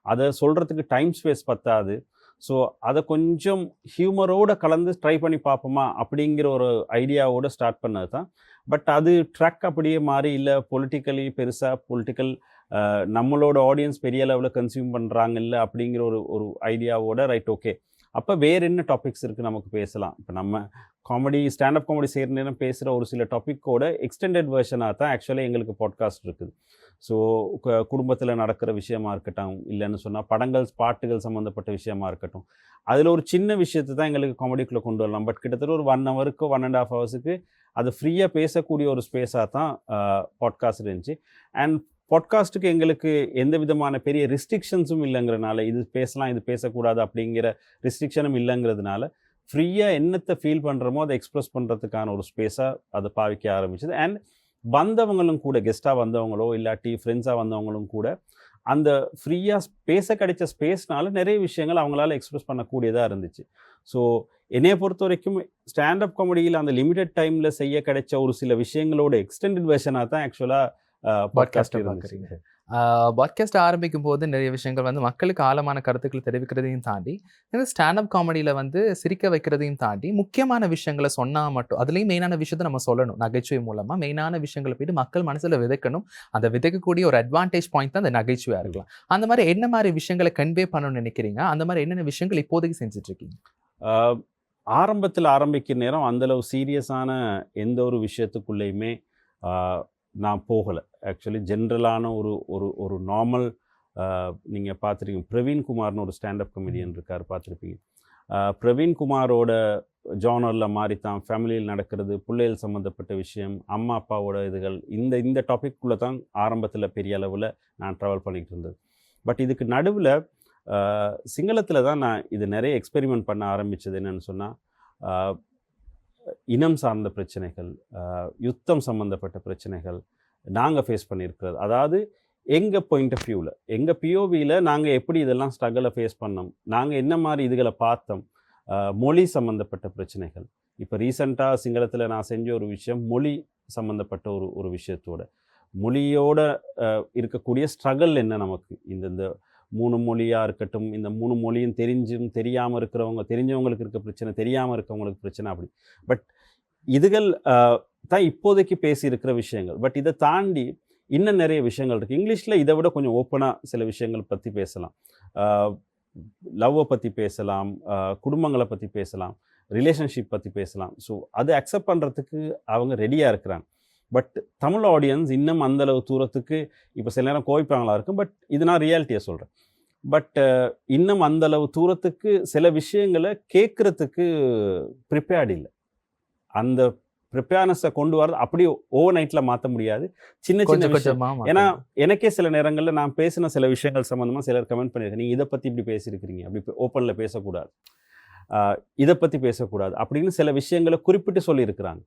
அதை சொல்கிறதுக்கு டைம் ஸ்பேஸ் பத்தாது. ஸோ அதை கொஞ்சம் ஹியூமரோடு கலந்து ட்ரை பண்ணி பார்ப்போமா அப்படிங்கிற ஒரு ஐடியாவோடு ஸ்டார்ட் பண்ணது தான். பட் அது ட்ராக் அப்படியே மாறி இல்லை பொலிட்டிக்கலி பெருசாக நம்மளோட ஆடியன்ஸ் பெரிய லெவலில் கன்சியூம் பண்ணுறாங்க இல்லை அப்படிங்கிற ஒரு ஐடியாவோட ரைட் ஓகே அப்போ வேறு என்ன டாபிக்ஸ் இருக்குது நமக்கு பேசலாம். இப்போ நம்ம ஸ்டாண்டப் காமெடி செய்கிற நேரம் பேசுகிற ஒரு சில டாப்பிக்கோட எக்ஸ்டெண்டட் வெர்ஷனாக தான் ஆக்சுவலாக எங்களுக்கு பாட்காஸ்ட் இருக்குது. ஸோ குடும்பத்தில் நடக்கிற விஷயமா இருக்கட்டும், இல்லைன்னு சொன்னால் பாட்டுகள் சம்மந்தப்பட்ட விஷயமா இருக்கட்டும், அதில் ஒரு சின்ன விஷயத்தை தான் எங்களுக்கு காமெடிக்குள்ளே கொண்டு வரலாம். பட் கிட்டத்தட்ட ஒரு 1 ஹவருக்கு 1.5 ஹவர்ஸுக்கு அது ஃப்ரீயாக பேசக்கூடிய ஒரு ஸ்பேஸாக தான் பாட்காஸ்ட் இருந்துச்சு. அண்ட் பாட்காஸ்ட்டுக்கு எங்களுக்கு எந்த விதமான பெரிய ரெஸ்ட்ரிக்ஷன்ஸும் இல்லைங்கிறனால, இது பேசலாம் இது பேசக்கூடாது அப்படிங்கிற ரெஸ்ட்ரிக்ஷனும் இல்லைங்கிறதுனால ஃப்ரீயாக என்னத்தை ஃபீல் பண்ணுறோமோ அதை எக்ஸ்ப்ரெஸ் பண்ணுறதுக்கான ஒரு ஸ்பேஸாக அதை பாவிக்க ஆரம்பிச்சது. அண்ட் வந்தவங்களும் கூட, கெஸ்ட்டாக வந்தவங்களோ இல்லாட்டி ஃப்ரெண்ட்ஸாக வந்தவங்களும் கூட அந்த ஃப்ரீயாக பேச கிடைச்ச ஸ்பேஸ்னால நிறைய விஷயங்கள் அவங்களால எக்ஸ்ப்ரெஸ் பண்ணக்கூடியதாக இருந்துச்சு. ஸோ என்னையை பொறுத்த வரைக்கும் ஸ்டாண்டப் காமெடியில் அந்த லிமிடெட் டைமில் செய்ய கிடைச்ச ஒரு சில விஷயங்களோட எக்ஸ்டெண்டட் வெர்ஷனாக தான் ஆக்சுவலாக பாட்காஸ்ட் பார்க்குறீங்க. பாட்காஸ்ட் ஆரம்பிக்கும் போது நிறைய விஷயங்கள் வந்து மக்களுக்கு ஆழமான கருத்துக்களை தெரிவிக்கிறதையும் தாண்டி, இந்த ஸ்டாண்டப் காமெடியில் வந்து சிரிக்க வைக்கிறதையும் தாண்டி முக்கியமான விஷயங்களை சொன்னால் மட்டும், அதுலேயும் மெயினான விஷயத்தை நம்ம சொல்லணும். நகைச்சுவை மூலமாக மெயினான விஷயங்களை போயிட்டு மக்கள் மனசில் விதைக்கணும். அந்த விதைக்கக்கூடிய ஒரு அட்வான்டேஜ் பாயிண்ட் தான் அந்த நகைச்சுவையாக இருக்கலாம். அந்த மாதிரி என்ன மாதிரி விஷயங்களை கன்வே பண்ணணும்னு நினைக்கிறீங்க? அந்த மாதிரி என்னென்ன விஷயங்கள் இப்போதைக்கு செஞ்சுட்ருக்கீங்க? ஆரம்பத்தில் ஆரம்பிக்கிற நேரம் அந்தளவு சீரியஸான எந்த ஒரு விஷயத்துக்குள்ளேயுமே நான் போகலை. ஆக்சுவலி ஜென்ரலான ஒரு நார்மல், நீங்கள் பார்த்துருக்கீங்க பிரவீன் குமார்னு ஒரு ஸ்டாண்டப் கமெடியன் இருக்கார், பார்த்துருப்பீங்க. பிரவீன் குமாரோட ஜானரில் மாதிரி தான் ஃபேமிலியில் நடக்கிறது, பிள்ளைகள் சம்மந்தப்பட்ட விஷயம், அம்மா அப்பாவோட இதுகள், இந்த டாபிக்குள்ளே தான் ஆரம்பத்தில் பெரிய அளவில் நான் ட்ராவல் பண்ணிகிட்டு இருந்தது. பட் இதுக்கு நடுவில் சிங்களத்தில் தான் நான் இது நிறைய எக்ஸ்பெரிமெண்ட் பண்ண ஆரம்பித்தது. என்னென்னு சொன்னால், இனம் சார்ந்த பிரச்சனைகள், யுத்தம் சம்மந்தப்பட்ட பிரச்சனைகள் நாங்கள் ஃபேஸ் பண்ணியிருக்கிறது. அதாவது எங்கள் பாயிண்ட் ஆஃப் வியூவில், எங்கள் பிஓவியில் நாங்கள் எப்படி இதெல்லாம் ஸ்ட்ரகிளை ஃபேஸ் பண்ணோம், நாங்கள் என்ன மாதிரி இதுகளை பார்த்தோம், மொழி சம்மந்தப்பட்ட பிரச்சனைகள். இப்போ ரீசெண்டாக சிங்களத்தில் நான் செஞ்ச ஒரு விஷயம் மொழி சம்மந்தப்பட்ட ஒரு விஷயத்தோட, மொழியோட இருக்கக்கூடிய ஸ்ட்ரகிள் என்ன நமக்கு, இந்த 3 மொழியாக இருக்கட்டும், இந்த 3 மொழியும் தெரியாமல் இருக்கிறவங்க, தெரிஞ்சவங்களுக்கு இருக்க பிரச்சனை, தெரியாமல் இருக்கவங்களுக்கு பிரச்சனை, அப்படி. பட் இதுகள் தான் இப்போதைக்கு பேசியிருக்கிற விஷயங்கள். பட் இதை தாண்டி இன்னும் நிறைய விஷயங்கள் இருக்குது. இங்கிலீஷில் இதை விட கொஞ்சம் ஓப்பனாக சில விஷயங்கள் பற்றி பேசலாம். லவ்வை பற்றி பேசலாம், குடும்பங்களை பற்றி பேசலாம், ரிலேஷன்ஷிப் பற்றி பேசலாம். ஸோ அதை அக்செப்ட் பண்ணுறதுக்கு அவங்க ரெடியாக இருக்கிறாங்க. பட் தமிழ் ஆடியன்ஸ் இன்னும் அந்தளவு தூரத்துக்கு, இப்போ சில நேரம் கோவிப்பாங்களா இருக்கும், பட் இது நான் ரியாலிட்டியை சொல்கிறேன். பட் இன்னும் அந்தளவு தூரத்துக்கு சில விஷயங்களை கேட்குறதுக்கு ப்ரிப்பேர்டு இல்லை. அந்த ப்ரிப்பேர்னஸை கொண்டு வரது அப்படியே ஓவர் நைட்டில் மாற்ற முடியாது. சின்ன சின்ன விஷயம். ஏன்னா எனக்கே சில நேரங்களில் நான் பேசின சில விஷயங்கள் சம்மந்தமாக சிலர் கமெண்ட் பண்ணியிருக்கேன், நீங்கள் இதை பற்றி இப்படி பேசியிருக்கிறீங்க, அப்படி ஓப்பனில் பேசக்கூடாது, இதை பற்றி பேசக்கூடாது அப்படின்னு சில விஷயங்களை குறிப்பிட்டு சொல்லியிருக்கிறாங்க.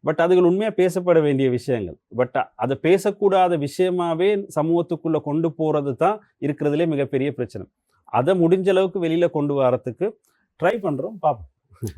பட் அதுகள் உண்மையாக பேசப்பட வேண்டிய விஷயங்கள். பட் அதை பேசக்கூடாத விஷயமாகவே சமூகத்துக்குள்ளே கொண்டு போகிறது தான் இருக்கிறதுலே மிகப்பெரிய பிரச்சனை. அதை முடிஞ்ச அளவுக்கு வெளியில் கொண்டு வரத்துக்கு ட்ரை பண்ணுறோம், பார்ப்போம்.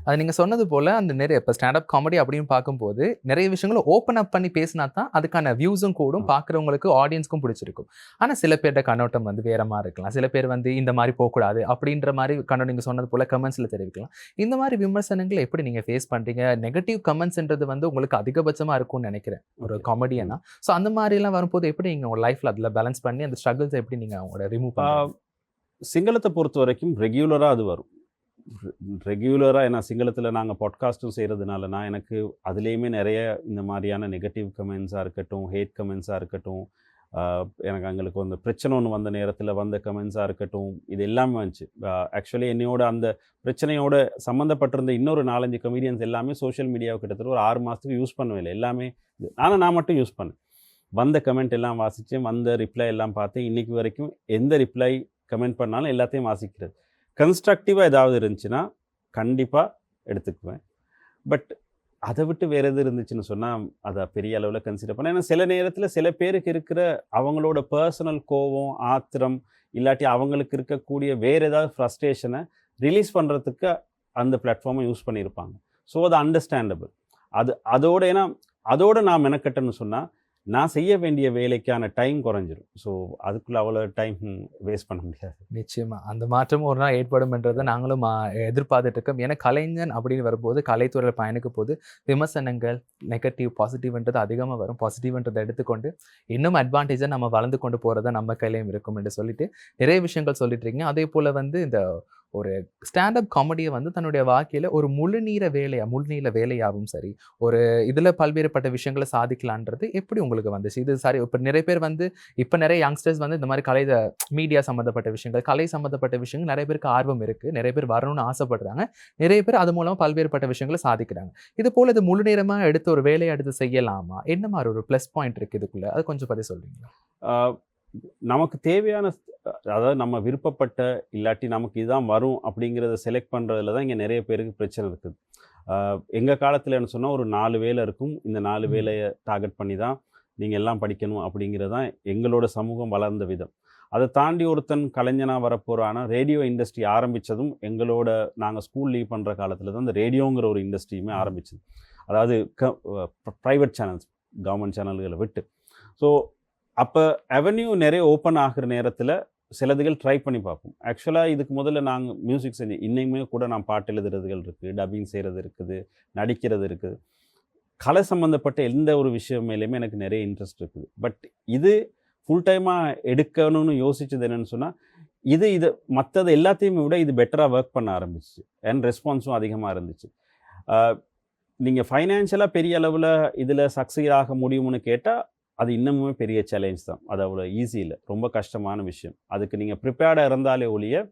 அது நீங்கள் சொன்னது போல் அந்த நிறைய இப்போ ஸ்டாண்டப் காமெடி அப்படின்னு பார்க்கும்போது நிறைய விஷயங்களை ஓப்பன் அப் பண்ணி பேசினா தான் அதுக்கான வியூஸும் கூடும், பார்க்குறவங்களுக்கு ஆடியன்ஸ்க்கும் பிடிச்சிருக்கும். ஆனால் சில பேர்கிட்ட கண்ணோட்டம் வந்து வேற மாதிரி இருக்கலாம். சில பேர் வந்து இந்த மாதிரி போகக்கூடாது அப்படின்ற மாதிரி கண்ணோட்டம் நீங்கள் சொன்னது போல் கமெண்ட்ஸில் தெரிவிக்கலாம். இந்த மாதிரி விமர்சனங்களை எப்படி நீங்கள் ஃபேஸ் பண்ணுறீங்க? நெகட்டிவ் கமெண்ட்ஸ்ன்றது வந்து உங்களுக்கு அதிகபட்சமாக இருக்கும்னு நினைக்கிறேன் ஒரு காமெடியனா. ஸோ அந்த மாதிரிலாம் வரும்போது எப்படி நீங்கள் உங்கள் லைஃப்பில் அதில் பேலன்ஸ் பண்ணி அந்த ஸ்ட்ரகிள்ஸை எப்படி நீங்கள் அவங்களோட ரிமூவ் பண்ணுவீங்க? சிங்களத்தை பொறுத்த வரைக்கும் ரெகுலராக அது வரும். ரெகுலராக ஏன்னா சிங்களத்தில் நாங்கள் பாட்காஸ்ட்டும் செய்கிறதுனாலனா எனக்கு அதுலேயுமே நிறைய இந்த மாதிரியான நெகட்டிவ் கமெண்ட்ஸாக இருக்கட்டும், ஹேட் கமெண்ட்ஸாக இருக்கட்டும், எனக்கு எங்களுக்கு வந்து பிரச்சனை ஒன்று வந்த நேரத்தில் வந்த கமெண்ட்ஸாக இருக்கட்டும், இது எல்லாமே வந்துச்சு. ஆக்சுவலி என்னையோட அந்த பிரச்சனையோட சம்மந்தப்பட்டிருந்த இன்னொரு 4-5 கமெடியன்ஸ் எல்லாமே சோஷியல் மீடியாவை கிட்டத்தட்ட ஒரு 6 மாதத்துக்கு யூஸ் பண்ணவே இல்லை. எல்லாமே நான் மட்டும் யூஸ் பண்ணேன். வந்த கமெண்ட் எல்லாம் வாசித்தேன், வந்த ரிப்ளை எல்லாம் பார்த்தேன். இன்றைக்கி வரைக்கும் எந்த ரிப்ளை கமெண்ட் பண்ணாலும் எல்லாத்தையும் வாசிக்கிறது. கன்ஸ்ட்ரக்டிவாக ஏதாவது இருந்துச்சுன்னா கண்டிப்பாக எடுத்துக்குவேன். பட் அதை விட்டு வேறு எது இருந்துச்சுன்னு சொன்னால் அதை பெரிய அளவில் கன்சிடர் பண்ணேன். ஏன்னா சில நேரத்தில் சில பேருக்கு இருக்கிற அவங்களோட பர்சனல் கோவம், ஆத்திரம், இல்லாட்டி அவங்களுக்கு இருக்கக்கூடிய வேறு ஏதாவது ஃப்ரஸ்ட்ரேஷனை ரிலீஸ் பண்ணுறதுக்கு அந்த பிளாட்ஃபார்மை யூஸ் பண்ணியிருப்பாங்க. ஸோ அது அண்டர்ஸ்டாண்டபிள். அதோட ஏன்னா அதோடு நான் மெனக்கட்டேன்னு சொன்னால் நான் செய்ய வேண்டிய வேலைக்கான டைம் குறைஞ்சிரும். ஸோ அதுக்குள்ள அவ்வளோ டைம் வேஸ்ட் பண்ண முடியாது. நிச்சயமா. அந்த மாற்றமும் ஒரு நாள் ஏற்படும்ன்றத நாங்களும் எதிர்பார்த்துட்டு இருக்கோம். ஏன்னா கலைஞன் அப்படின்னு வரும்போது, கலைத்துறையில பயணிக்கும்போது விமர்சனங்கள், நெகட்டிவ், பாசிட்டிவ்ன்றது அதிகமா வரும். பாசிட்டிவ்ன்றத எடுத்துக்கொண்டு, இன்னும் அட்வான்டேஜா நம்ம வளர்ந்து கொண்டு போறது நம்ம கையிலயும் இருக்கும் என்று சொல்லிட்டு, நிறைய விஷயங்கள் சொல்லிட்டு இருக்கீங்க. அதேபோல வந்து இந்த ஒரு ஸ்டாண்ட் அப் காமெடிய வந்து தன்னுடைய வாழ்க்கையில ஒரு முழுநீள வேலையாவும் சரி, ஒரு இதுல பல்வேறுபட்ட விஷயங்கள சாதிக்கலான்றது எப்படி உங்களுக்கு வந்துச்சு? இது சரி இப்ப நிறைய பேர் வந்து இப்ப நிறைய யங்ஸ்டர்ஸ் வந்து இந்த மாரி மீடியா சம்மந்தப்பட்ட விஷயங்கள், கலை சம்மந்தப்பட்ட விஷயங்கள் நிறைய பேருக்கு ஆர்வம் இருக்கு. நிறைய பேர் வரணும்னு ஆசைப்படுறாங்க. நிறைய பேர் அது மூலமா பல்வேறுபட்ட விஷயங்கள சாதிக்கிறாங்க. இது போல இது முழு நேரமா எடுத்து ஒரு வேலையா எடுத்து செய்யலாமா? என்ன மாரி ஒரு ப்ளஸ் பாயிண்ட் இருக்கு இதுக்குள்ள? அத கொஞ்சம் பத்தி சொல்றீங்களா? ஆ, நமக்கு தேவையான அதாவது நம்ம விருப்பப்பட்ட இல்லாட்டி நமக்கு இதுதான் வரும் அப்படிங்கிறத செலக்ட் பண்ணுறதுல தான் இங்கே நிறைய பேருக்கு பிரச்சனை இருக்குது. எங்கள் காலத்தில்னு சொன்னால் ஒரு 4 வேலை இருக்கும். இந்த 4 ம். வேலையை டார்கெட் பண்ணி தான் நீங்கள் எல்லாம் படிக்கணும் அப்படிங்கிறது தான் எங்களோட சமூகம் வளர்ந்த விதம். அதை தாண்டி ஒருத்தன் கலைஞனாக வரப்போகிறானா ரேடியோ இண்டஸ்ட்ரி ஆரம்பித்ததும் எங்களோட நாங்கள் ஸ்கூல் லீவ் பண்ணுற காலத்தில் தான் இந்த ரேடியோங்கிற ஒரு இண்டஸ்ட்ரியுமே ஆரம்பிச்சது. அதாவது ப்ரைவேட் சேனல்ஸ், கவர்மெண்ட் சேனல்களை விட்டு. ஸோ அப்போ அவென்யூ நிறைய ஓப்பன் ஆகிற நேரத்தில் சிலதுகள் ட்ரை பண்ணி பார்ப்போம். ஆக்சுவலாக இதுக்கு முதல்ல நாங்கள் மியூசிக் செஞ்சு இன்னையுமே கூட நான் பாட்டு எழுதுறதுகள் இருக்குது, டப்பிங் செய்கிறது இருக்குது, நடிக்கிறது இருக்குது. கலை சம்மந்தப்பட்ட எந்த ஒரு விஷயம் மேலேயுமே எனக்கு நிறைய இன்ட்ரெஸ்ட் இருக்குது. பட் இது ஃபுல் டைமாக எடுக்கணும்னு யோசிச்சது என்னென்னு சொன்னால், இது மற்றது எல்லாத்தையுமே விட இது பெட்டராக ஒர்க் பண்ண ஆரம்பிச்சு. அண்ட் ரெஸ்பான்ஸும் அதிகமாக இருந்துச்சு. நீங்கள் ஃபைனான்ஷியலாக பெரிய அளவில் இதில் சக்சீட் ஆக முடியும்னு கேட்டால் அது இன்னமுமே பெரிய சேலஞ்ச் தான். அது அவ்வளோ ஈஸி இல்லை, ரொம்ப கஷ்டமான விஷயம். அதுக்கு நீங்கள் ப்ரிப்பேர்டாக இருந்தாலே ஒழிய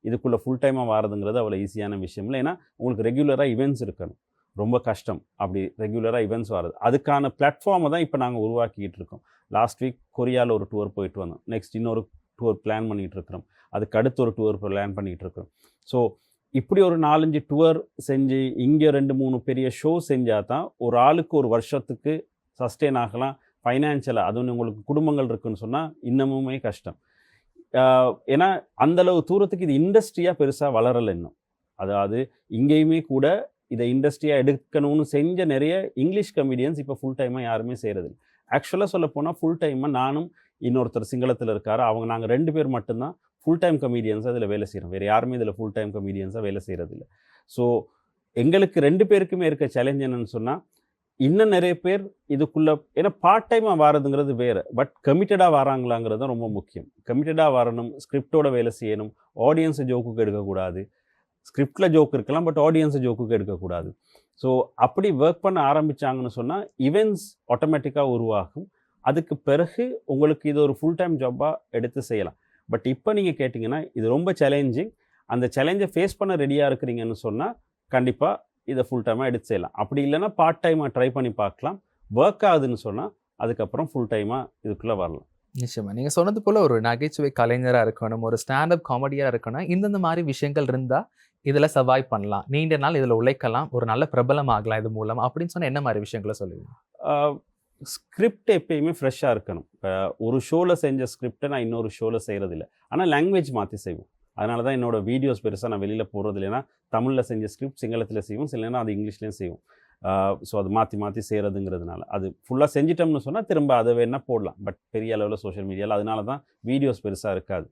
இதுக்குள்ளே ஃபுல் டைமாக வாரதுங்கிறது அவ்வளோ ஈஸியான விஷயம் இல்லை. ஏன்னா உங்களுக்கு ரெகுலராக ஈவெண்ட்ஸ் இருக்கணும். ரொம்ப கஷ்டம் அப்படி ரெகுலராக ஈவெண்ட்ஸ் வர்றது. அதுக்கான பிளாட்ஃபார்மை தான் இப்போ நாங்கள் உருவாக்கிக்கிட்டு இருக்கோம். லாஸ்ட் வீக் கொரியாவில் ஒரு டூர் போயிட்டு வந்தோம். நெக்ஸ்ட் இன்னொரு டூர் பிளான் பண்ணிகிட்டு இருக்கிறோம். அதுக்கு அடுத்து ஒரு டூர் பிளான் பண்ணிகிட்டு இருக்கிறோம். ஸோ இப்படி ஒரு 4-5 டூர் செஞ்சு இங்கே 2-3 பெரிய ஷோ செஞ்சால் தான் ஒரு ஆளுக்கு ஒரு வருஷத்துக்கு சஸ்டெயின் ஆகலாம் ஃபைனான்ஷியலாக. அது உங்களுக்கு குடும்பங்கள் இருக்குன்னு சொன்னால் இன்னமுமே கஷ்டம். ஏன்னா அந்தளவு தூரத்துக்கு இது இண்டஸ்ட்ரியாக பெருசாக வளரலை இன்னும். அதாவது இங்கேயுமே கூட இதை இண்டஸ்ட்ரியாக எடுக்கணும்னு செஞ்ச நிறைய இங்கிலீஷ் கமெடியன்ஸ் இப்போ ஃபுல் டைமாக யாருமே செய்கிறதில்ல. ஆக்சுவலாக சொல்ல போனால் ஃபுல் டைமாக நானும் இன்னொருத்தர் சிங்களத்தில் இருக்கார், நாங்கள் 2 பேர் மட்டும்தான் ஃபுல் டைம் கமெடியன்ஸாக இதில் வேலை செய்கிறோம். வேறு யாருமே இதில் ஃபுல் டைம் கமெடியன்ஸாக வேலை செய்கிறதில்ல. ஸோ எங்களுக்கு 2 பேருக்குமே இருக்க சேலஞ்ச் என்னென்னு சொன்னால், இன்னும் நிறைய பேர் இதுக்குள்ளே ஏன்னா பார்ட் டைமாக வாரதுங்கிறது வேறு, பட் கமிட்டடாக வராங்களாங்கிறது தான் ரொம்ப முக்கியம். கமிட்டடாக வரணும், ஸ்கிரிப்டோட வேலை செய்யணும், ஆடியன்ஸை ஜோக்குக்கு எடுக்கக்கூடாது. ஸ்கிரிப்டில் ஜோக் இருக்கலாம், பட் ஆடியன்ஸை ஜோக்குக்கு எடுக்கக்கூடாது. ஸோ அப்படி ஒர்க் பண்ண ஆரம்பித்தாங்கன்னு சொன்னால் இவெண்ட்ஸ் ஆட்டோமேட்டிக்காக உருவாகும். அதுக்கு பிறகு உங்களுக்கு இது ஒரு ஃபுல் டைம் ஜாப்பாக எடுத்து செய்யலாம். பட் இப்போ நீங்கள் கேட்டிங்கன்னா இது ரொம்ப சேலஞ்சிங். அந்த சேலஞ்சை ஃபேஸ் பண்ண ரெடியாக இருக்கிறீங்கன்னு சொன்னால் கண்டிப்பாக இதை ஃபுல் டைமாக எடுத்து செய்யலாம். அப்படி இல்லைன்னா பார்ட் டைமாக ட்ரை பண்ணி பார்க்கலாம். ஒர்க் ஆகுதுன்னு சொன்னால் அதுக்கப்புறம் ஃபுல் டைமாக இதுக்குள்ளே வரலாம். நிச்சயமா. நீங்க சொன்னது போல ஒரு நகைச்சுவை கலைஞரா இருக்கணும், ஒரு ஸ்டாண்ட் அப் காமெடியா இருக்கணும். இந்தந்த மாரி விஷயங்கள் இருந்தா, இதுல சர்வைவ் பண்ணலாம். நீண்ட நாள் இதுல உழைக்கலாம். ஒரு நல்ல பிரபலம் ஆகலாம் இது மூலம். அப்படின்னு சொன்னா என்ன மாரி விஷயங்கள சொல்லுவீங்க? ஸ்கிரிப்ட் எப்பயுமே ஃப்ரெஷ்ஷாக இருக்கணும். இப்போ ஒரு ஷோவில் செஞ்ச ஸ்கிரிப்டை நான் இன்னொரு ஷோவில் செய்கிறதில்ல. ஆனால் லாங்குவேஜ் மாற்றி செய்வோம். அதனால தான் என்னோட வீடியோஸ் பெருசாக நான் வெளியில் போடுறது இல்லைன்னா தமிழில் செஞ்ச ஸ்கிரிப்ட் சிங்களத்தில் செய்வோம், சில நேரம் அது இங்கிலீஷ்லேயும் செய்வோம். ஸோ அது மாற்றி மாற்றி செய்கிறதுங்கிறதுனால அது ஃபுல்லாக செஞ்சிட்டோம்னு சொன்னால் திரும்ப அதை வேணால் போடலாம். பட் பெரிய அளவில் சோஷியல் மீடியாவில் அதனால தான் வீடியோஸ் பெருசாக இருக்காது.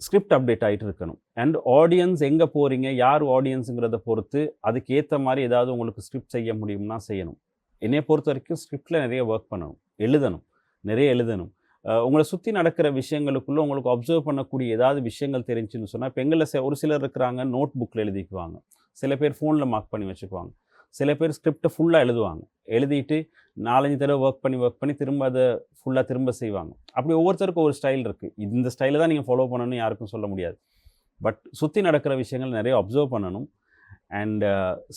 ஸ்கிரிப்ட் அப்டேட் ஆகிட்டு இருக்கணும். அண்ட் ஆடியன்ஸ் எங்கே போகிறீங்க, யார் ஆடியன்ஸுங்கிறத பொறுத்து அதுக்கேற்ற மாதிரி ஏதாவது உங்களுக்கு ஸ்கிரிப்ட் செய்ய முடியும்னா செய்யணும். என்னையை பொறுத்த வரைக்கும் ஸ்கிரிப்டில் நிறைய ஒர்க் பண்ணணும், நிறைய எழுதணும். உங்களை சுற்றி நடக்கிற விஷயங்களுக்குள்ளே உங்களுக்கு அப்சர்வ் பண்ணக்கூடிய ஏதாவது விஷயங்கள் தெரிஞ்சுன்னு சொன்னால், இப்போ எங்களில் ஒரு சிலர் இருக்கிறாங்க நோட் புக்கில் எழுதிக்குவாங்க, சில பேர் ஃபோனில் மார்க் பண்ணி வச்சுக்குவாங்க, சில பேர் ஸ்கிரிப்டை ஃபுல்லாக எழுதுவாங்க, எழுதிட்டு 4-5 தடவை ஒர்க் பண்ணி திரும்ப அதை ஃபுல்லாக திரும்ப செய்வாங்க. அப்படி ஒவ்வொருத்தருக்கும் ஒரு ஸ்டைல் இருக்குது. இந்த ஸ்டைலை தான் நீங்கள் ஃபாலோ பண்ணணும்னு யாருக்கும் சொல்ல முடியாது. பட் சுற்றி நடக்கிற விஷயங்கள் நிறைய அப்சர்வ் பண்ணணும். அண்ட்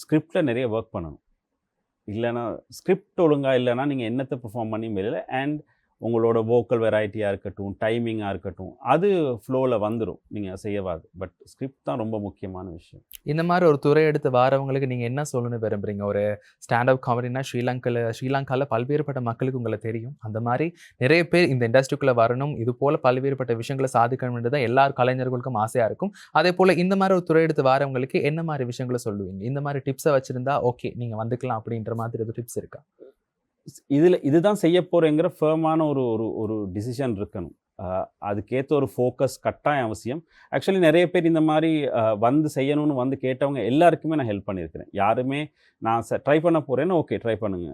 ஸ்கிரிப்டில் நிறைய ஒர்க் பண்ணணும். இல்லைன்னா ஸ்கிரிப்ட் ஒழுங்காக இல்லைன்னா நீங்கள் என்னத்தை பெர்ஃபார்ம் பண்ணி வெளியில் அண்ட் உங்களோட வோக்கல் வெரைட்டியாக இருக்கட்டும், டைமிங்காக இருக்கட்டும், அது ஃப்ளோவில் வந்துடும் நீங்கள் செய்யவாது. பட் ஸ்கிரிப்ட் தான் ரொம்ப முக்கியமான விஷயம். இந்த மாதிரி ஒரு துறை எடுத்து வாரவங்களுக்கு நீங்கள் என்ன சொல்லணும்னு விரும்புகிறீங்க? ஒரு ஸ்டாண்ட் அப் காமெடினா ஸ்ரீலங்காவில் பல்வேறுபட்ட மக்களுக்கு உங்களை தெரியும். அந்த மாதிரி நிறைய பேர் இந்த இண்டஸ்ட்ரிக்குள்ளே வரணும், இது போல் பல்வேறுபட்ட விஷயங்களை சாதிக்கணும்ன்றது தான் எல்லா கலைஞர்களுக்கும் ஆசையாக இருக்கும். அதே போல் இந்த மாதிரி ஒரு துறை எடுத்து வாரவங்களுக்கு என்ன மாதிரி விஷயங்களை சொல்லுவீங்க? இந்த மாதிரி டிப்ஸை வச்சுருந்தா ஓகே நீங்கள் வந்துக்கலாம் அப்படின்ற மாதிரி எதுவும் டிப்ஸ் இருக்கா? இதுதான் செய்ய போகிறேங்கிற ஃபேமான ஒரு ஒரு ஒரு டிசிஷன் இருக்கணும். அதுக்கேற்ற ஒரு ஃபோக்கஸ் கட்டாயம் அவசியம். ஆக்சுவலி நிறைய பேர் இந்த மாதிரி வந்து செய்யணும்னு வந்து கேட்டவங்க எல்லாருக்குமே நான் ஹெல்ப் பண்ணியிருக்கிறேன். யாருமே நான் ட்ரை பண்ண போகிறேன்னா ஓகே ட்ரை பண்ணுங்க,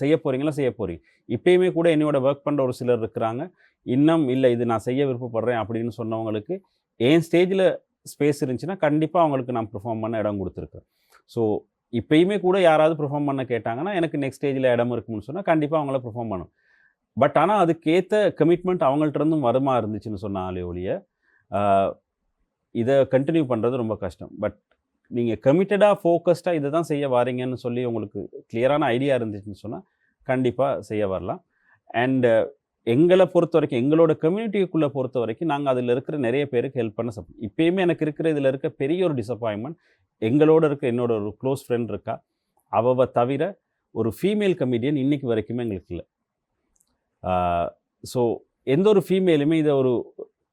செய்ய போகிறீங்களா செய்ய போகிறீங்க. இப்பயுமே கூட என்னோட ஒர்க் பண்ணுற ஒரு சிலர் இருக்கிறாங்க. இன்னும் இல்லை இது நான் செய்ய விருப்பப்படுறேன் அப்படின்னு சொன்னவங்களுக்கு என் ஸ்டேஜில் ஸ்பேஸ் இருந்துச்சுன்னா கண்டிப்பாக அவங்களுக்கு நான் பெர்ஃபார்ம் பண்ண இடம் கொடுத்துருக்கேன். ஸோ இப்பயுமே கூட யாராவது பெர்ஃபார்ம் பண்ண கேட்டாங்கன்னா எனக்கு நெக்ஸ்ட் ஸ்டேஜில் இடம் இருக்குன்னு சொன்னால் கண்டிப்பாக அவங்கள பெர்ஃபார்ம் பண்ணணும். பட் ஆனால் அதுக்கேற்ற கமிட்மெண்ட் அவங்கள்ட்ட இருந்தும் வருமா இருந்துச்சுன்னு சொன்னாலே ஒழிய இதை கண்டினியூ பண்ணுறது ரொம்ப கஷ்டம். பட் நீங்கள் கமிட்டடாக ஃபோக்கஸ்டாக இதை தான் செய்ய வாரீங்கன்னு சொல்லி உங்களுக்கு கிளியரான ஐடியா இருந்துச்சுன்னு சொன்னால் கண்டிப்பாக செய்ய வரலாம். அண்டு எங்களை பொறுத்த வரைக்கும் எங்களோட கம்யூனிட்டிக்குள்ளே பொறுத்த வரைக்கும் நாங்கள் அதில் இருக்கிற நிறைய பேருக்கு ஹெல்ப் பண்ண இப்போயுமே எனக்கு இருக்கிற இதில் இருக்க பெரிய ஒரு டிசப்பாயின்மெண்ட், எங்களோட இருக்க என்னோட ஒரு க்ளோஸ் ஃப்ரெண்ட் இருக்கா, அவ தவிர ஒரு ஃபீமேல் கமெடியன் இன்னைக்கு வரைக்குமே எங்களுக்கு இல்லை. ஸோ எந்த ஒரு ஃபீமேலுமே இதை ஒரு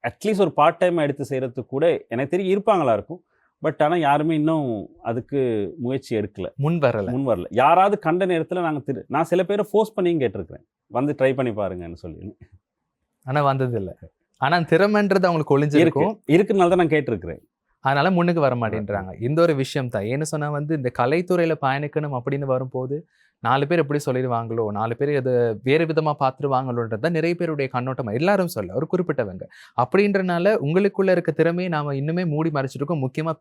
அட்லீஸ்ட் ஒரு பார்ட் டைமாக எடுத்து செய்கிறதுக்கு கூட எனக்கு தெரியும் இருப்பாங்களா இருக்கும். பட் ஆனால் யாருமே இன்னும் அதுக்கு முயற்சி எடுக்கலை, முன் வரல. யாராவது கண்ட நேரத்தில் நான் சில பேரை ஃபோர்ஸ் பண்ணியும் கேட்டிருக்கிறேன், வந்து ட்ரை பண்ணி பாருங்கன்னு சொல்லி. ஆனால் வந்தது இல்லை. ஆனால் திறமைன்றது அவங்களுக்கு ஒளிஞ்சிருக்கும், இருக்குனால தான் நான் கேட்டிருக்கிறேன். அதனால முன்னுக்கு வர மாட்டேன்றாங்க. இந்த ஒரு விஷயம் தான். ஏன்னு சொன்னா வந்து இந்த கலைத்துறையில பயணிக்கணும் அப்படின்னு வரும்போது 4 பேர் எப்படி சொல்லிடுவாங்களோ, 4 பேர் இது வேறு விதமா பார்த்துருவாங்களோன்றது தான் நிறைய பேருடைய கண்ணோட்டம். எல்லாரும் சொல்ல ஒரு குறிப்பிட்டவங்க. அப்படின்றனால உங்களுக்குள்ள இருக்க திறமையை நாம இன்னுமே மூடி மறைச்சிருக்கோம். முக்கியமா